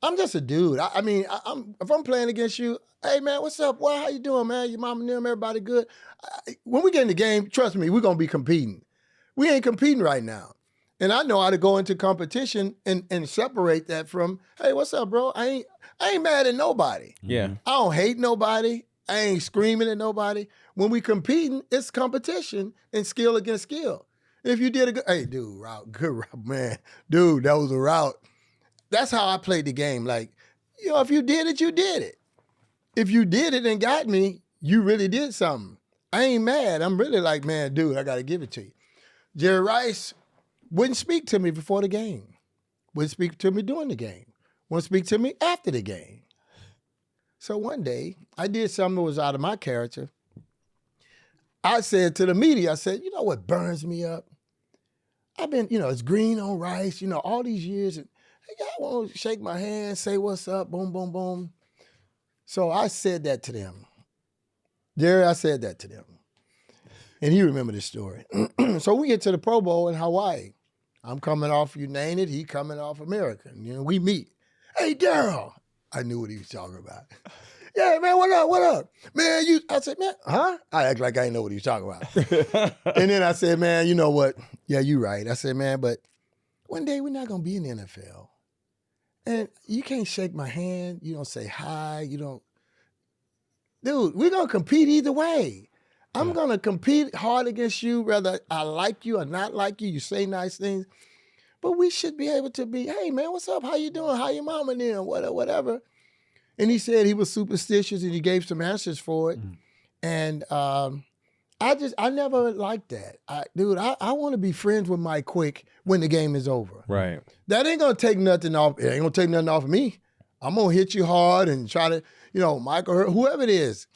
I'm just a dude. If I'm playing against you, hey man, what's up? Well, how you doing, man? Your mom and them, everybody good? When we get in the game, trust me, we're gonna be competing. We ain't competing right now, and I know how to go into competition and separate that from, hey, what's up, bro? I ain't mad at nobody. Yeah, I don't hate nobody. I ain't screaming at nobody. When we competing, it's competition and skill against skill. And if you did a good, hey, dude, good route, man, dude, that was a route. That's how I played the game. Like, if you did it, you did it. If you did it and got me, you really did something. I ain't mad. I'm really like, man, dude, I got to give it to you. Jerry Rice, Wouldn't speak to me before the game. Wouldn't speak to me during the game. Wouldn't speak to me after the game. So one day, I did something that was out of my character. I said to the media, I said, you know what burns me up? I've been, it's green on rice, all these years. And y'all want to shake my hand, say what's up, boom, boom, boom. So I said that to them. Jerry, I said that to them. And he remembered this story. So we get to the Pro Bowl in Hawaii. I'm coming off United, he coming off American. We meet. Hey, Darrell. I knew what he was talking about. Yeah, man, what up? Man, I said, man, huh? I act like I didn't know what he was talking about. And then I said, man, you know what? Yeah, you're right. I said, man, but one day we're not going to be in the NFL. And you can't shake my hand. You don't say hi. You don't. Dude, we're going to compete either way. I'm going to compete hard against you, whether I like you or not like you. You say nice things. But we should be able to be, hey, man, what's up? How you doing? How your mama doing? Whatever. And he said he was superstitious and he gave some answers for it. And I never liked that. I want to be friends with Mike Quick when the game is over. Right. That ain't going to take nothing off. It ain't going to take nothing off of me. I'm going to hit you hard and try to, Mike or whoever it is.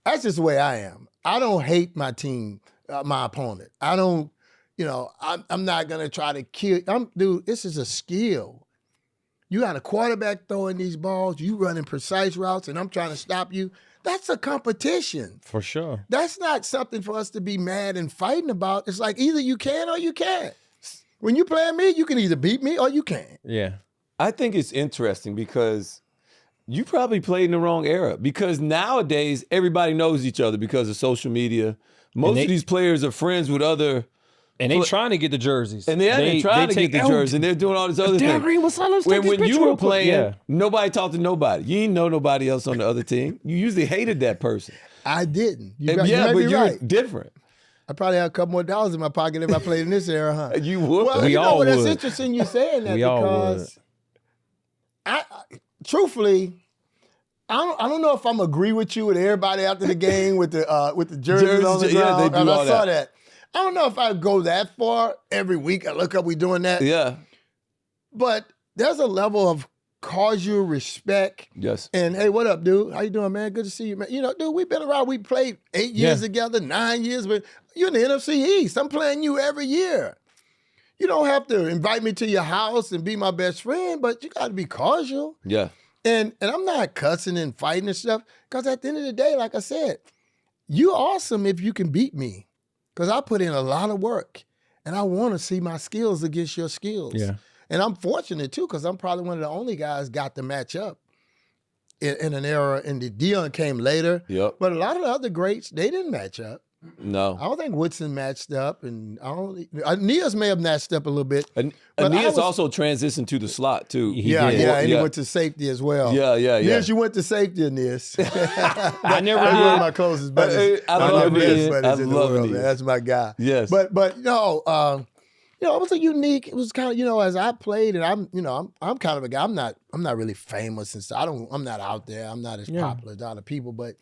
That's just the way I am. I don't hate my team, my opponent. I don't, I'm not going to try to kill. Dude, this is a skill. You got a quarterback throwing these balls, you running precise routes, and I'm trying to stop you. That's a competition. For sure. That's not something for us to be mad and fighting about. It's like either you can or you can't. When you play me, you can either beat me or you can't. Yeah. I think it's interesting because you probably played in the wrong era because nowadays everybody knows each other because of social media. Most of these players are friends with other. And they trying to get the jerseys. And they're trying to get the jerseys, and they're doing all this other Darrell thing. Green was when you were playing, nobody talked to nobody. You didn't know nobody else on the other team. You usually hated that person. I didn't. But you're different. I probably have a couple more dollars in my pocket if I played in this era, huh? You would. Well, we all would. That's interesting you saying that because truthfully, I don't know if I'm agree with you with everybody after the game with the jerseys on the ground. Yeah, they do all I saw that. I don't know if I go that far every week. I look up, we doing that. Yeah. But there's a level of causal respect. Yes. And hey, what up, dude? How you doing, man? Good to see you, man. Dude, we've been around. We played 8 years together, 9 years, but you're in the NFC East. I'm playing you every year. You don't have to invite me to your house and be my best friend, but you got to be causal. Yeah. And I'm not cussing and fighting and stuff because at the end of the day, like I said, you're awesome if you can beat me. Because I put in a lot of work, and I want to see my skills against your skills. Yeah. And I'm fortunate, too, because I'm probably one of the only guys got to match up in an era, and the Dion came later. Yep. But a lot of the other greats, they didn't match up. No. I don't think Woodson matched up, and Aeneas may have matched up a little bit. Aeneas also transitioned to the slot, too. He did. And he went to safety as well. Yeah. Aeneas, you went to safety, Aeneas. I never That's did. one of my closest buddies. I love Aeneas. I in the love world, Aeneas. man. That's my guy. Yes. But no, it was a unique. It was kind of, as I played, and I'm kind of a guy. I'm not really famous and stuff. I'm not out there. I'm not as popular as other people, but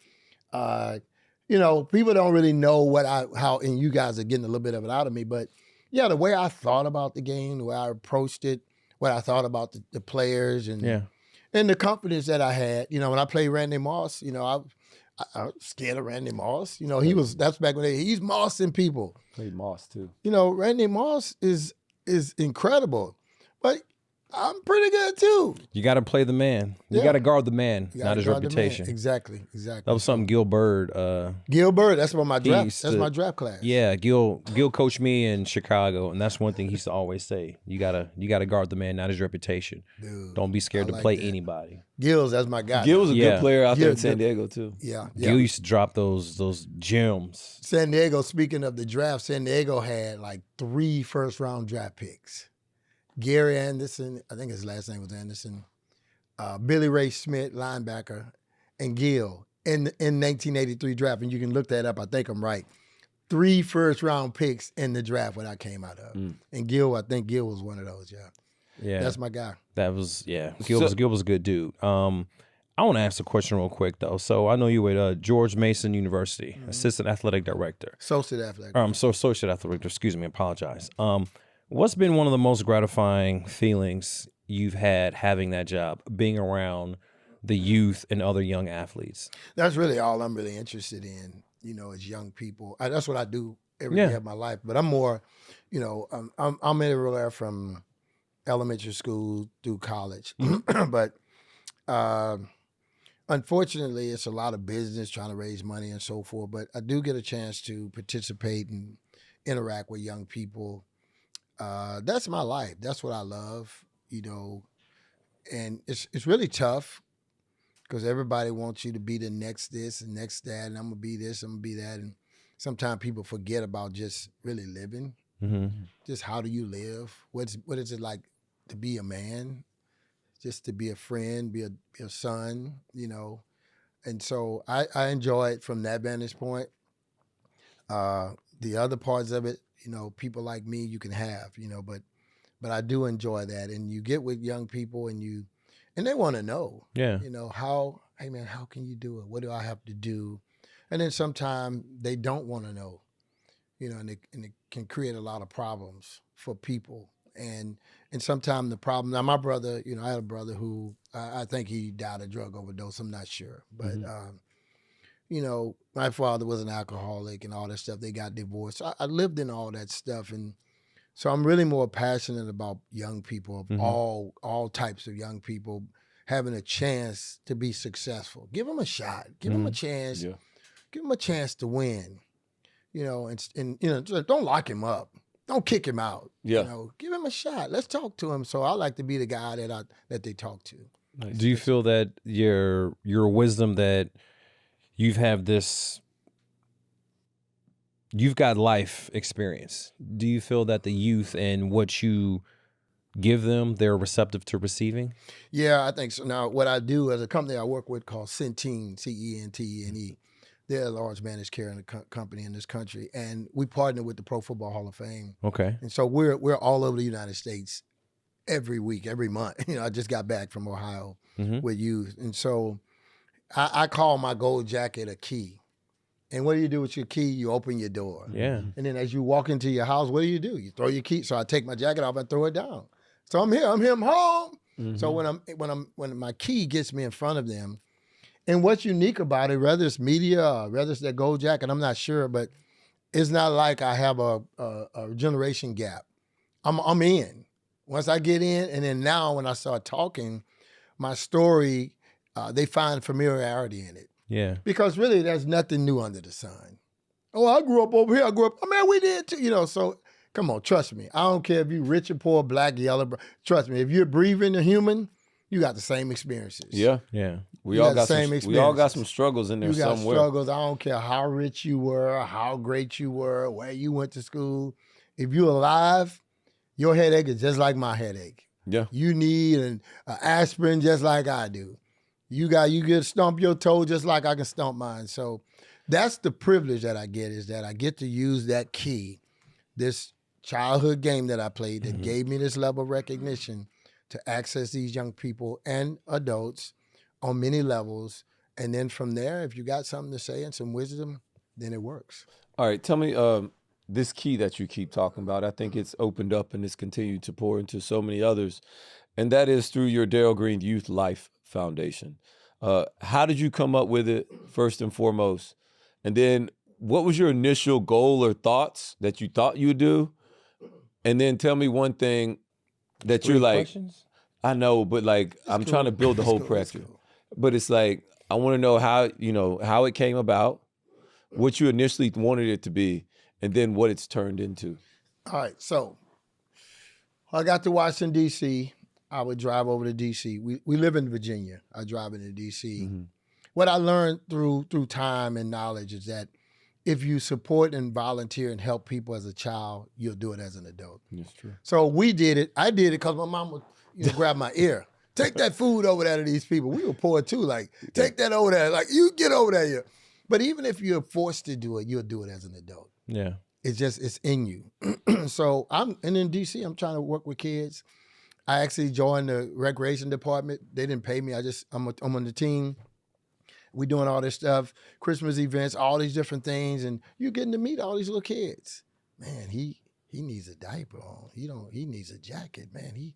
people don't really know how, and you guys are getting a little bit of it out of me, but yeah, the way I thought about the game, the way I approached it, what I thought about the players, and the confidence that I had. When I played Randy Moss, I was scared of Randy Moss. That's back when he's mossing people. Played Moss too. Randy Moss is incredible, but I'm pretty good too. You got to play the man. You got to guard the man, not his reputation. Exactly. That was something Gil Bird. Gil Bird. That's my draft. That's my draft class. Yeah, Gil coached me in Chicago, and that's one thing he used to always say. You gotta guard the man, not his reputation. Dude, don't be scared to play anybody. Gil's, that's my guy. Gil was a good player out there in San Diego too. Yeah. Gil used to drop those gems. San Diego. Speaking of the draft, San Diego had like 3 first-round draft picks. Gary Anderson, I think his last name was Anderson, Billy Ray Smith, linebacker, and Gil in 1983 draft. And you can look that up. I think I'm right. 3 first-round picks in the draft when I came out of. And Gil, I think Gil was one of those, Yeah. That's my guy. That was, Gil was a good dude. I want to ask a question real quick, though. So I know you at George Mason University, assistant athletic director. Associate athletic. Associate athletic director, excuse me, apologize. What's been one of the most gratifying feelings you've had having that job, being around the youth and other young athletes? That's really all I'm really interested in, as young people. That's what I do every day of my life. But I'm more, I'm everywhere from elementary school through college. But unfortunately, it's a lot of business trying to raise money and so forth. But I do get a chance to participate and interact with young people. That's my life. That's what I love, and it's really tough because everybody wants you to be the next this and next that, and I'm gonna be this, I'm gonna be that, and sometimes people forget about just really living. Just how do you live? What is it like to be a man? Just to be a friend, be a son, And so I enjoy it from that vantage point. The other parts of it, people like me, you can have, but I do enjoy that. And you get with young people and they want to know, hey man, how can you do it? What do I have to do? And then sometimes they don't want to know, and it can create a lot of problems for people. And sometimes the problem, now my brother, I had a brother who, I think he died of drug overdose. I'm not sure, but, my father was an alcoholic and all that stuff. They got divorced. I lived in all that stuff. And so I'm really more passionate about young people, of all types of young people having a chance to be successful. Give them a shot. Give them a chance. Yeah. Give them a chance to win, and don't lock him up. Don't kick him out. Yeah. Give him a shot. Let's talk to him. So I like to be the guy that they talk to. Nice. Do you feel that your wisdom that you've got life experience? Do you feel that the youth and what you give them, they're receptive to receiving? Yeah, I think so. Now, what I do as a company I work with called Centene, Centene, they're a large managed care company in this country, and we partner with the Pro Football Hall of Fame. Okay. And so we're all over the United States every week, every month. I just got back from Ohio with youth, and so I call my gold jacket a key. And what do you do with your key? You open your door. Yeah. And then as you walk into your house, what do? You throw your key. So I take my jacket off and throw it down. So I'm here. I'm home. So when my key gets me in front of them. And what's unique about it, whether it's media or whether it's that gold jacket, I'm not sure, but it's not like I have a generation gap. I'm in. Once I get in, and then now when I start talking, my story, they find familiarity in it. Yeah. Because really, there's nothing new under the sun. Oh, I grew up over here. We did too. So come on, trust me. I don't care if you're rich or poor, black, yellow. Trust me, if you're breathing a human, you got the same experiences. Yeah. Yeah. We all got some struggles in there somewhere. You got struggles. I don't care how rich you were, how great you were, where you went to school. If you're alive, your headache is just like my headache. Yeah. You need an aspirin just like I do. You get to stomp your toe just like I can stomp mine. So that's the privilege that I get, is that I get to use that key, this childhood game that I played that gave me this level of recognition to access these young people and adults on many levels. And then from there, if you got something to say and some wisdom, then it works. All right. Tell me this key that you keep talking about. I think it's opened up and it's continued to pour into so many others. And that is through your Darrell Green Youth Life Foundation. How did you come up with it, first and foremost? And then what was your initial goal or thoughts that you thought you would do? And then tell me one thing that you're like, questions? I know, but like, I'm trying to build the whole practice. But it's like, I want to know how it came about, what you initially wanted it to be, and then what it's turned into. All right. So I got to Washington, D.C. I would drive over to D.C. We live in Virginia. I drive into D.C. What I learned through time and knowledge is that if you support and volunteer and help people as a child, you'll do it as an adult. That's true. So we did it. I did it because my mom would grab my ear. Take that food over there to these people. We were poor too. Like, take that over there. Like, you get over there. But even if you're forced to do it, you'll do it as an adult. Yeah. It's in you. So in D.C., I'm trying to work with kids. I actually joined the recreation department. They didn't pay me. I'm on the team. We doing all this stuff, Christmas events, all these different things, and you're getting to meet all these little kids. Man, he needs a diaper on. He needs a jacket, man.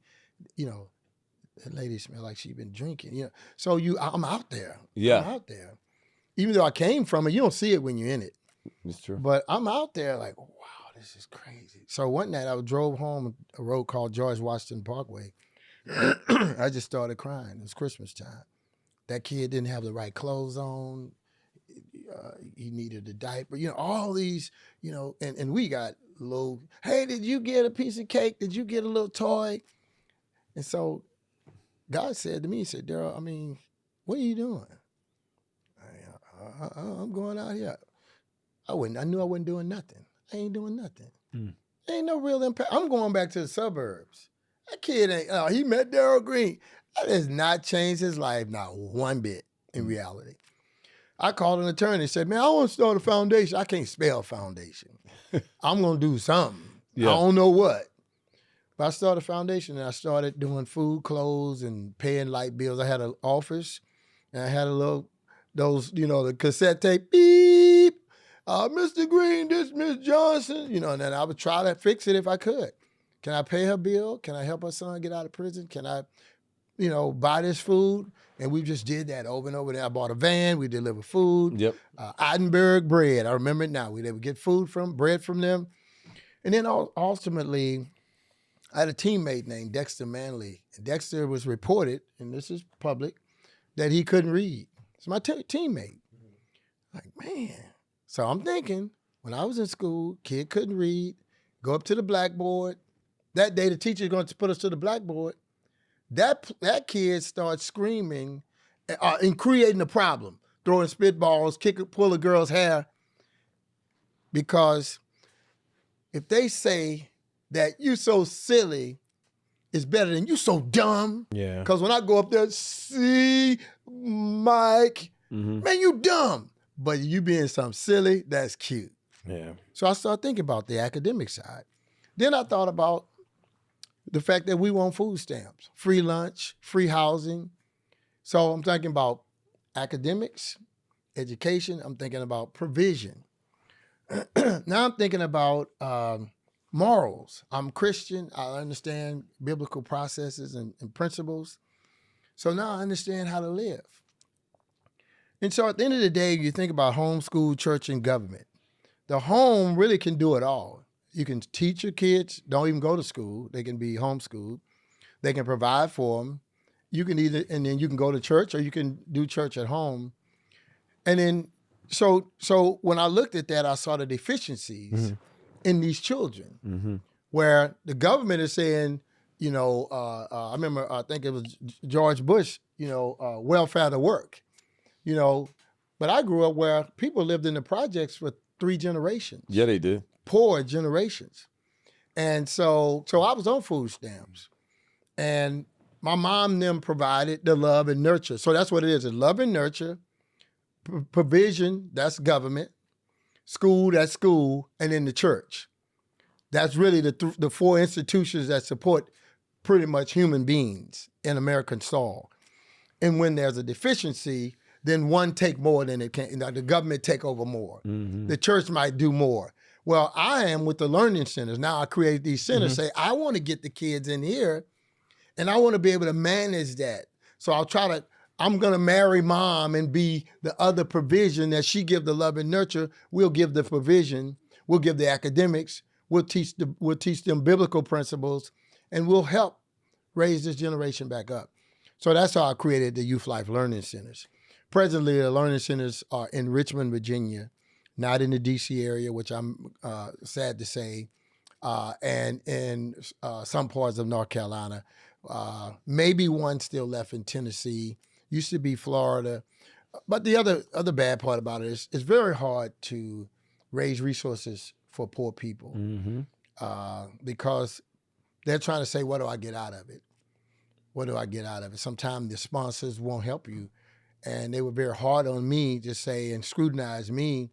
That lady smell like she been drinking. So I'm out there. Yeah. I'm out there. Even though I came from it, you don't see it when you're in it. It's true. But I'm out there like, wow, this is crazy. So one night I drove home a road called George Washington Parkway. I just started crying. It was Christmas time. That kid didn't have the right clothes on. He needed a diaper. All these, and we got little, hey, did you get a piece of cake? Did you get a little toy? And so God said to me, he said, Darrell, what are you doing? I'm going out here. I knew I wasn't doing nothing. I ain't doing nothing. Ain't no real impact. I'm going back to the suburbs. That kid he met Darrell Green. That has not changed his life, not one bit in reality. I called an attorney and said, man, I want to start a foundation. I can't spell foundation. I'm going to do something. Yeah. I don't know what. But I started a foundation and I started doing food, clothes, and paying light bills. I had an office and I had the cassette tape, beep, Mr. Green, this Miss Johnson, and then I would try to fix it if I could. Can I pay her bill? Can I help her son get out of prison? Can I, buy this food? And we just did that over and over. Then I bought a van. We delivered food. Yep. Edinburgh bread. I remember it now. We would get bread from them. And then ultimately, I had a teammate named Dexter Manley. And Dexter was reported, and this is public, that he couldn't read. It's my teammate. Like, man. So I'm thinking, when I was in school, kid couldn't read, go up to the blackboard. That day, the teacher's going to put us to the blackboard. That kid starts screaming and creating a problem, throwing spitballs, pull a girl's hair. Because if they say that you so silly is better than you so dumb. Yeah. Because when I go up there, see, Mike, man, you dumb. But you being something silly, that's cute. Yeah. So I started thinking about the academic side. Then I thought about the fact that we want food stamps, free lunch, free housing. So I'm thinking about academics, education. I'm thinking about provision. Now I'm thinking about morals. I'm Christian. I understand biblical processes and principles. So now I understand how to live. And so at the end of the day, you think about homeschool, church, and government. The home really can do it all. You can teach your kids, don't even go to school. They can be homeschooled. They can provide for them. You can and then you can go to church or you can do church at home. And then, so when I looked at that, I saw the deficiencies in these children, where the government is saying, I remember, I think it was George Bush, welfare to work, but I grew up where people lived in the projects for 3 generations. Yeah, they did. Poor generations. And so I was on food stamps. And my mom and them provided the love and nurture. So that's what it is. It's love and nurture. Provision, that's government. School, that's school. And then the church. That's really the 4 institutions that support pretty much human beings in American soil. And when there's a deficiency, then one take more than it can. The government take over more. The church might do more. Well, I am with the learning centers. Now I create these centers, say, I want to get the kids in here and I want to be able to manage that. So I'm going to marry mom and be the other provision that she give the love and nurture. We'll give the provision. We'll give the academics. We'll teach them biblical principles and we'll help raise this generation back up. So that's how I created the Youth Life Learning Centers. Presently, the learning centers are in Richmond, Virginia, not in the D.C. area, which I'm sad to say, and in some parts of North Carolina. Maybe one still left in Tennessee. Used to be Florida. But the other bad part about it is it's very hard to raise resources for poor people because they're trying to say, what do I get out of it? What do I get out of it? Sometimes the sponsors won't help you. And they were very hard on me to say and scrutinize me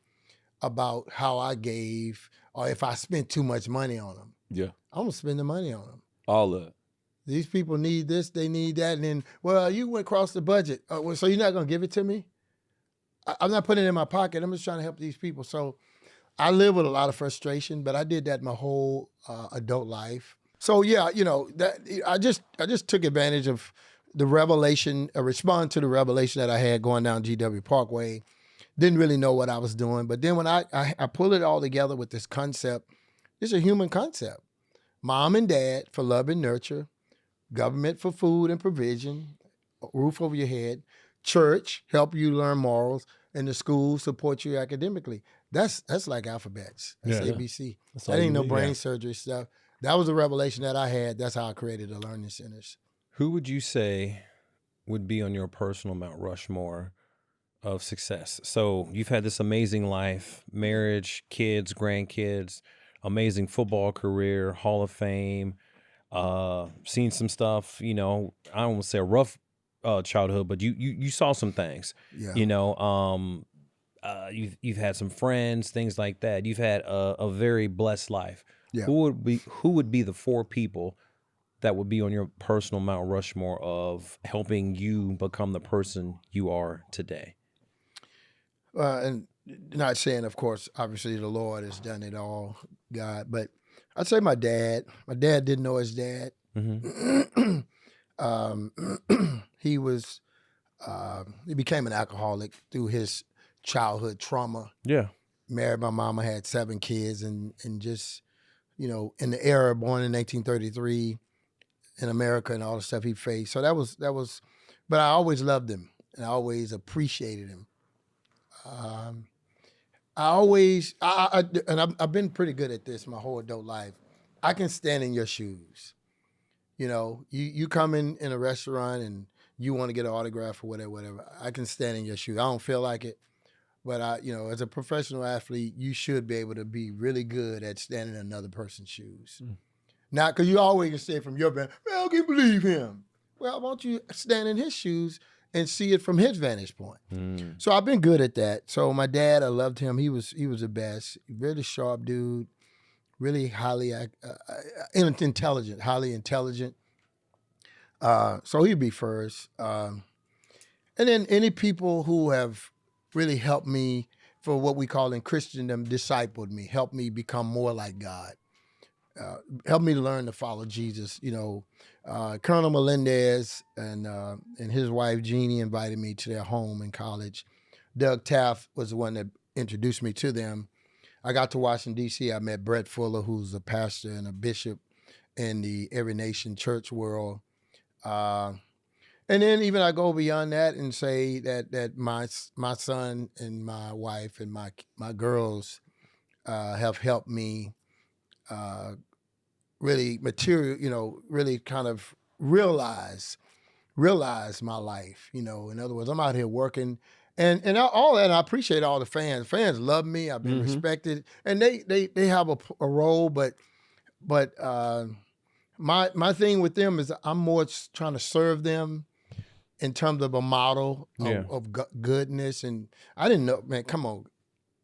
about how I gave or if I spent too much money on them. Yeah. I'm going to spend the money on them. All of it. These people need this, they need that. And then, well, you went across the budget. So you're not going to give it to me? I'm not putting it in my pocket. I'm just trying to help these people. So I live with a lot of frustration, but I did that my whole adult life. So yeah, that I just took advantage of the revelation, respond to the revelation that I had going down GW Parkway. Didn't really know what I was doing, but then when I pull it all together with this concept, it's a human concept. Mom and dad for love and nurture, government for food and provision, roof over your head, church help you learn morals, and the school support you academically. That's like alphabets. That's ABC. That ain't no brain surgery stuff. That was a revelation that I had. That's how I created the learning centers. Who would you say would be on your personal Mount Rushmore of success? So you've had this amazing life, marriage, kids, grandkids, amazing football career, Hall of Fame, seen some stuff, I don't want to say a rough childhood, but you saw some things. Yeah. You've had some friends, things like that. You've had a very blessed life. Yeah. Who would be the 4 people that would be on your personal Mount Rushmore of helping you become the person you are today? And not saying, of course, obviously the Lord has done it all, God, but I'd say my dad. My dad didn't know his dad. Mm-hmm. He became an alcoholic through his childhood trauma. Yeah. Married my mama, had 7 kids, and just, in the era born in 1933 in America and all the stuff he faced. So that was, but I always loved him and I always appreciated him. I've been pretty good at this my whole adult life. I can stand in your shoes. You come in a restaurant and you want to get an autograph or whatever. I can stand in your shoes. I don't feel like it, but as a professional athlete, you should be able to be really good at standing in another person's shoes. Not because you always can say from your van, man, I can't believe him. Well, why don't you stand in his shoes and see it from his vantage point? So I've been good at that. So my dad, I loved him. He was the best. Really sharp dude. Really highly intelligent, highly intelligent. So he'd be first. And then any people who have really helped me for what we call in Christendom, discipled me, helped me become more like God. Helped me learn to follow Jesus. Colonel Melendez and his wife Jeannie invited me to their home in college. Doug Taft was the one that introduced me to them. I got to Washington, D.C. I met Brett Fuller, who's a pastor and a bishop in the Every Nation church world. And then even I go beyond that and say that my son and my wife and my girls have helped me really really kind of realize my life. In other words, I'm out here working. And all that, I appreciate all the fans. Fans love me. I've been respected, and they have a role. But my thing with them is I'm more trying to serve them in terms of a model of goodness. And I didn't know, man. Come on,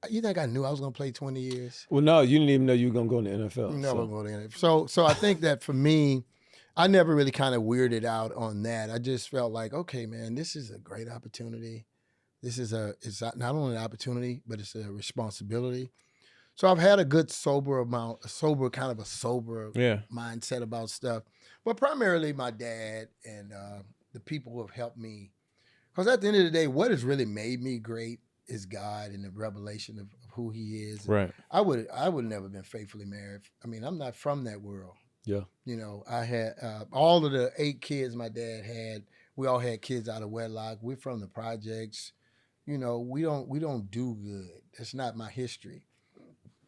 you think I knew I was going to play 20 years? Well, no, you didn't even know you were going to go in the NFL. Never go to the NFL. So I think that for me, I never really kind of weirded out on that. I just felt like, okay, man, this is a great opportunity. It's not only an opportunity, but it's a responsibility. So I've had a good sober mindset about stuff. But primarily my dad and the people who have helped me. Because at the end of the day, what has really made me great is God and the revelation of who he is. Right. I would never been faithfully married. I mean, I'm not from that world. Yeah. I had all of the 8 kids my dad had. We all had kids out of wedlock. We're from the projects. We don't do good. That's not my history.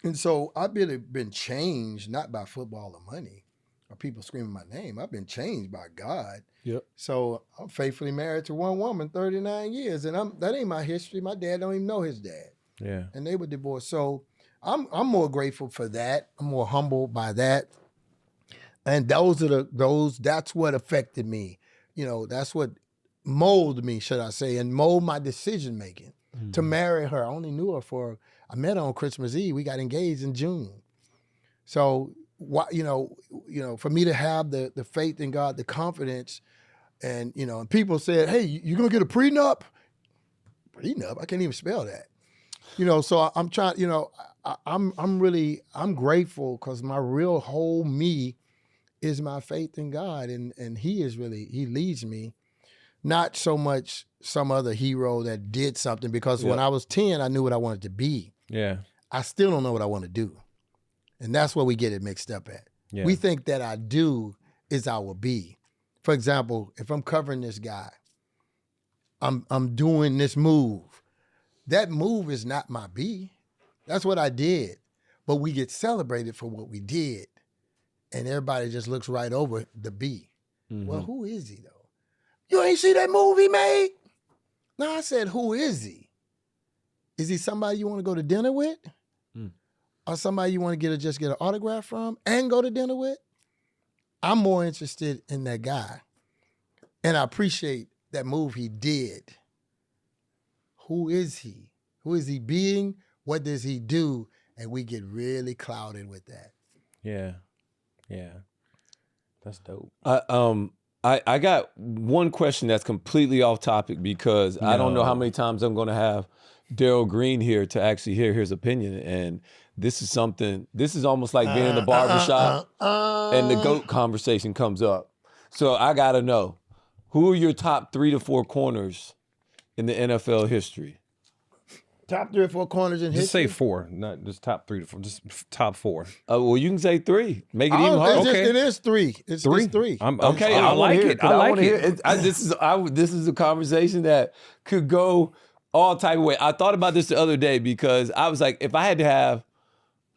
And so I've really been changed, not by football or money or people screaming my name. I've been changed by God. Yep. So I'm faithfully married to one woman, 39 years. And that ain't my history. My dad don't even know his dad. Yeah. And they were divorced. So I'm more grateful for that. I'm more humbled by that. And that's what affected me. That's what molded me, should I say, and mold my decision making to marry her. I only knew her I met her on Christmas Eve. We got engaged in June. So for me to have the faith in God, the confidence, and and people said, "Hey, you gonna get a prenup?" Prenup? I can't even spell that. So I'm trying. I'm grateful because my real whole me is my faith in God, and He leads me, not so much some other hero that did something. Because when I was 10, I knew what I wanted to be. Yeah. I still don't know what I want to do, and that's where we get it mixed up at. Yeah. We think that I do is I will be. For example, if I'm covering this guy, I'm doing this move. That move is not my B. That's what I did. But we get celebrated for what we did. And everybody just looks right over the B. Mm-hmm. Well, who is he, though? You ain't see that move he made? No, I said, who is he? Is he somebody you want to go to dinner with? Or somebody you want to just get an autograph from and go to dinner with? I'm more interested in that guy. And I appreciate that move he did. Who is he? Who is he being? What does he do? And we get really clouded with that. Yeah. Yeah. That's dope. I got one question that's completely off topic because I don't know how many times I'm going to have Darrell Green here to actually hear his opinion. And this is almost like being in the barbershop and the GOAT conversation comes up. So I got to know, who are your top 3 to 4 corners in the NFL history? Top 3 or 4 corners in history? Just say 4, not just top 3 to 4, just top 4. Well, you can say 3. Make it even harder. Okay. It is 3. It's 3. Okay, I like it. I like it. This is a conversation that could go all type of way. I thought about this the other day because I was like, if I had to have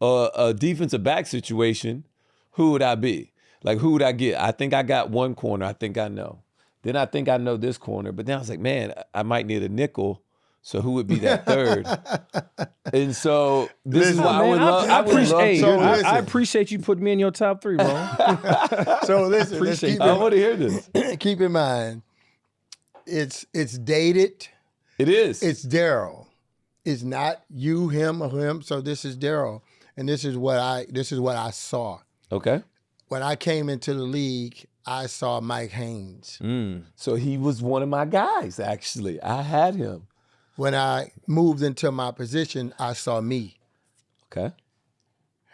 a defensive back situation, who would I be? Like, who would I get? I think I got one corner. I think I know. Then I think I know this corner. But then I was like, man, I might need a nickel. So who would be that third? And so this is why I appreciate you putting me in your top 3, bro. So listen, I want to hear this. Keep in mind, it's dated. It is. It's Darrell. It's not you, him, or him. So this is Darrell, and this is what I saw. Okay. When I came into the league, I saw Mike Haynes. So he was one of my guys. Actually, I had him. When I moved into my position, I saw me. Okay.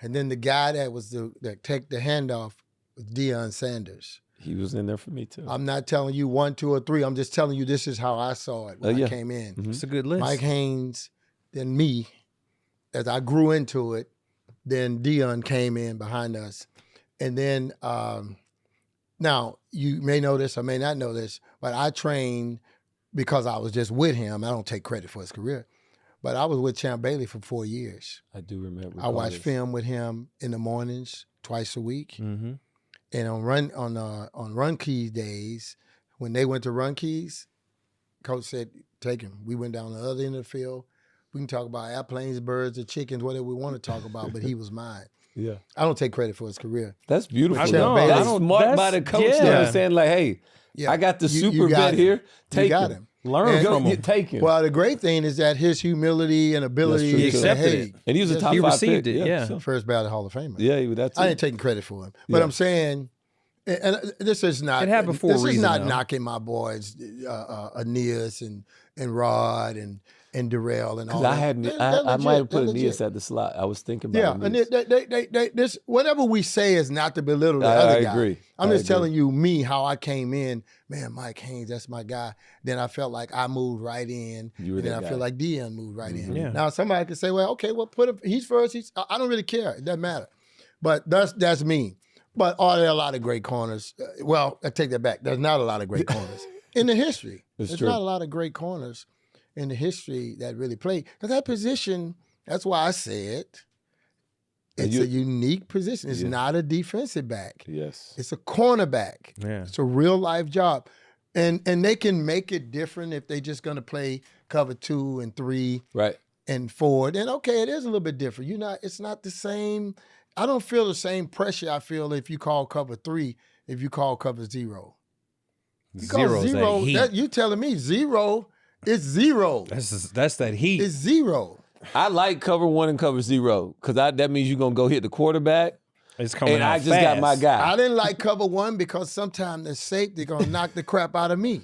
And then the guy that take the handoff was Deion Sanders. He was in there for me too. I'm not telling you 1, 2, or 3. I'm just telling you this is how I saw it when I came in. Mm-hmm. It's a good list. Mike Haynes, then me. As I grew into it, then Deion came in behind us. And then, now, you may know this or may not know this, but I trained because I was just with him. I don't take credit for his career. But I was with Champ Bailey for 4 years. I do remember. I watched film with him in the mornings, twice a week. Mm-hmm. And on run keys days, when they went to run keys, coach said, take him. We went down the other end of the field. We can talk about airplanes, birds, or chickens, whatever we want to talk about, but he was mine. Yeah. I don't take credit for his career. That's beautiful. I don't smart by the coach to understand, like, hey, I got the super vet here. Take him. Learn from him. Take him. Well, the great thing is that his humility and ability, he accepted it. And he was a top 5 received pick. it, yeah. So. First ballot Hall of Famer. Yeah, he was that too. I ain't taking credit for him. But I'm saying, and this is not, it happened for a reason, this is not though. knocking my boys, Aeneas and Rod and Darrell and all that. I might have put Aeneas at the slot. I was thinking about Aeneas. And this whatever we say is not to belittle the other guy. I agree. I'm just telling you me how I came in. Man, Mike Haynes, that's my guy. Then I felt like I moved right in. And then I feel like Deion moved right in. Yeah. Now somebody could say, well, okay, well put him. He's first. I don't really care. It doesn't matter. But that's me. But are there a lot of great corners? Well, I take that back. There's not a lot of great corners in the history. There's not a lot of great corners in the history that really played. Because that position, that's why I said it's a unique position. It's not a defensive back. Yes. It's a cornerback. Yeah. It's a real life job. And they can make it different if they're just going to play cover 2 and 3 and 4. Then, okay, it is a little bit different. It's not the same. I don't feel the same pressure I feel if you call cover 3, if you call cover 0. Zero's that heat. You telling me 0 is 0. That's that heat. It's 0. I like cover 1 and cover 0 because that means you're going to go hit the quarterback. It's coming and out I just got my guy. I didn't like cover 1 because sometimes the safety going to knock the crap out of me.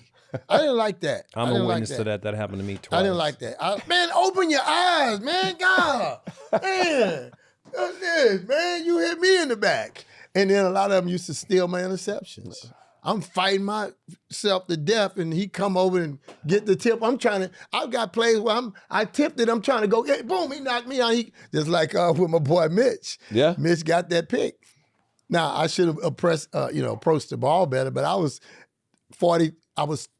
I didn't like that. I'm a witness to that. That happened to me twice. I didn't like that. Man, open your eyes, man. God, man, what's this, man? You hit me in the back. And then a lot of them used to steal my interceptions. I'm fighting myself to death, and he come over and get the tip. I've got plays where I tipped it. I'm trying to go, boom, he knocked me out. Just like with my boy Mitch. Yeah. Mitch got that pick. Now, I should have approached the ball better, but I was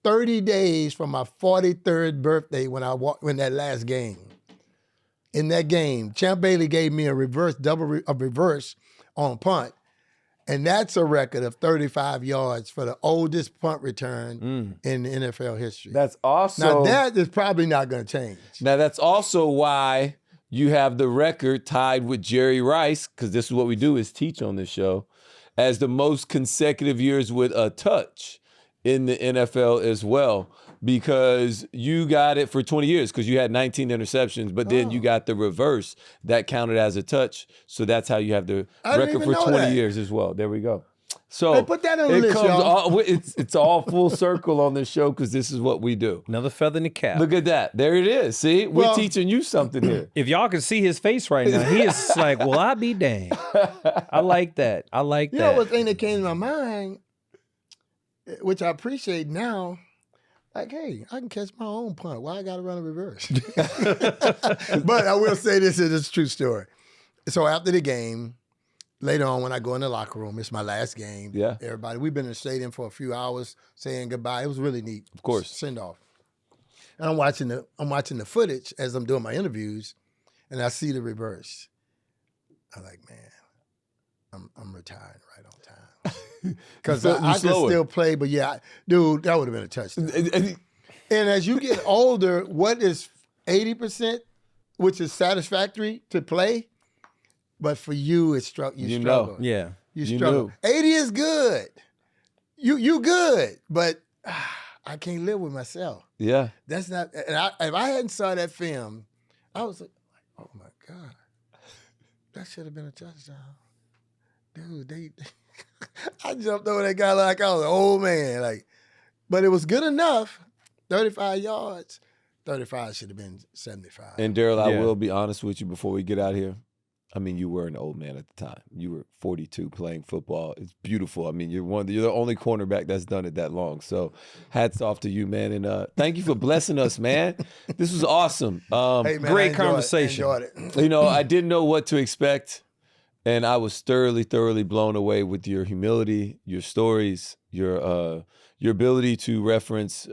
30 days from my 43rd birthday when I walked in that last game. In that game, Champ Bailey gave me a reverse on punt. And that's a record of 35 yards for the oldest punt return in the NFL history. That's awesome. Now, that is probably not going to change. Now, that's also why you have the record tied with Jerry Rice, because this is what we do is teach on this show, as the most consecutive years with a touch in the NFL as well, because you got it for 20 years because you had 19 interceptions, but then you got the reverse that counted as a touch. So that's how you have the record for 20 years as well. There we go. So hey, put that on the list, y'all. It's all full circle on this show because this is what we do. Another feather in the cap. Look at that. There it is. See, we're teaching you something here. If y'all can see his face right now, he is like, well, I be dang. I like that. You know what thing that came to my mind, which I appreciate now, like, hey, I can catch my own punt. Why I got to run a reverse? But I will say this is a true story. So after the game, later on when I go in the locker room, it's my last game. Yeah. Everybody, we've been in the stadium for a few hours saying goodbye. It was really neat. Of course. Send off. And I'm watching the footage as I'm doing my interviews, and I see the reverse. I'm like, man, I'm retiring right on time. Because I can still play, but dude, that would have been a touchdown. And as you get older, what is 80%, which is satisfactory to play, but for you, you struggle. Yeah. You struggle. 80 is good. You good, but I can't live with myself. Yeah. That's not, and if I hadn't saw that film, I was like, oh my God, that should have been a touchdown. Dude, I jumped over that guy like I was an old man. But it was good enough. 35 yards. 35 should have been 75. And Darrell, I will be honest with you before we get out here. I mean, you were an old man at the time. You were 42 playing football. It's beautiful. I mean, you're the only cornerback that's done it that long. So hats off to you, man. And thank you for blessing us, man. This was awesome. Hey, man, great conversation. I enjoyed it. I didn't know what to expect. And I was thoroughly blown away with your humility, your stories, your ability to reference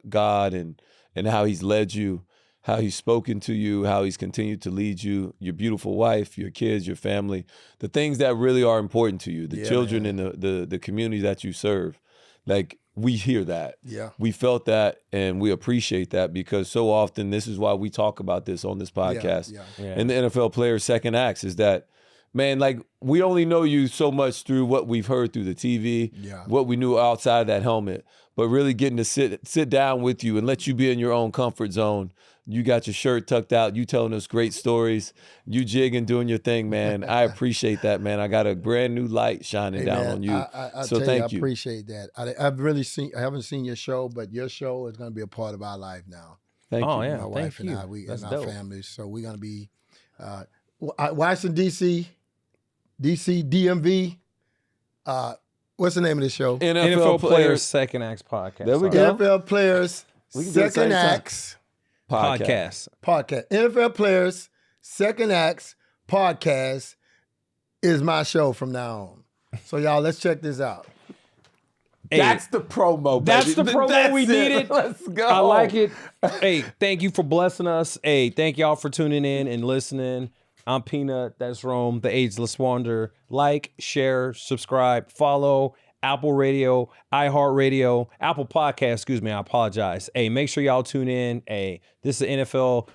God and how He's led you, how He's spoken to you, how He's continued to lead you, your beautiful wife, your kids, your family, the things that really are important to you, the children and the community that you serve. Like, we hear that. Yeah. We felt that, and we appreciate that because so often this is why we talk about this on this podcast. And the NFL players' second acts is that, man, like, we only know you so much through what we've heard through the TV, what we knew outside of that helmet, but really getting to sit down with you and let you be in your own comfort zone. You got your shirt tucked out. You telling us great stories. You jigging, doing your thing, man. I appreciate that, man. I got a brand new light shining down on you. So thank you. I appreciate that. I haven't seen your show, but your show is going to be a part of our life now. Thank you. My wife and I, and our families. So we're going to be Washington, D.C., DMV. What's the name of the show? NFL Players Second Acts Podcast. There we go. NFL Players Second Acts Podcast. NFL Players Second Acts Podcast is my show from now on. So y'all, let's check this out. Hey, that's the promo, baby. That's the promo we needed. Let's go. I like it. Hey, thank you for blessing us. Hey, thank y'all for tuning in and listening. I'm Peanut. That's Rome, the Ageless Wanderer. Like, share, subscribe, follow. Apple Radio, iHeartRadio, Apple Podcast, excuse me, I apologize. Hey, make sure y'all tune in. Hey, this is the NFL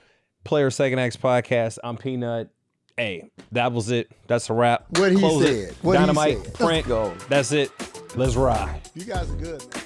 Player Second Acts Podcast. I'm Peanut. Hey, that was it. That's a wrap. What he said. Dynamite, Frank, go. That's it. Let's ride. You guys are good, man.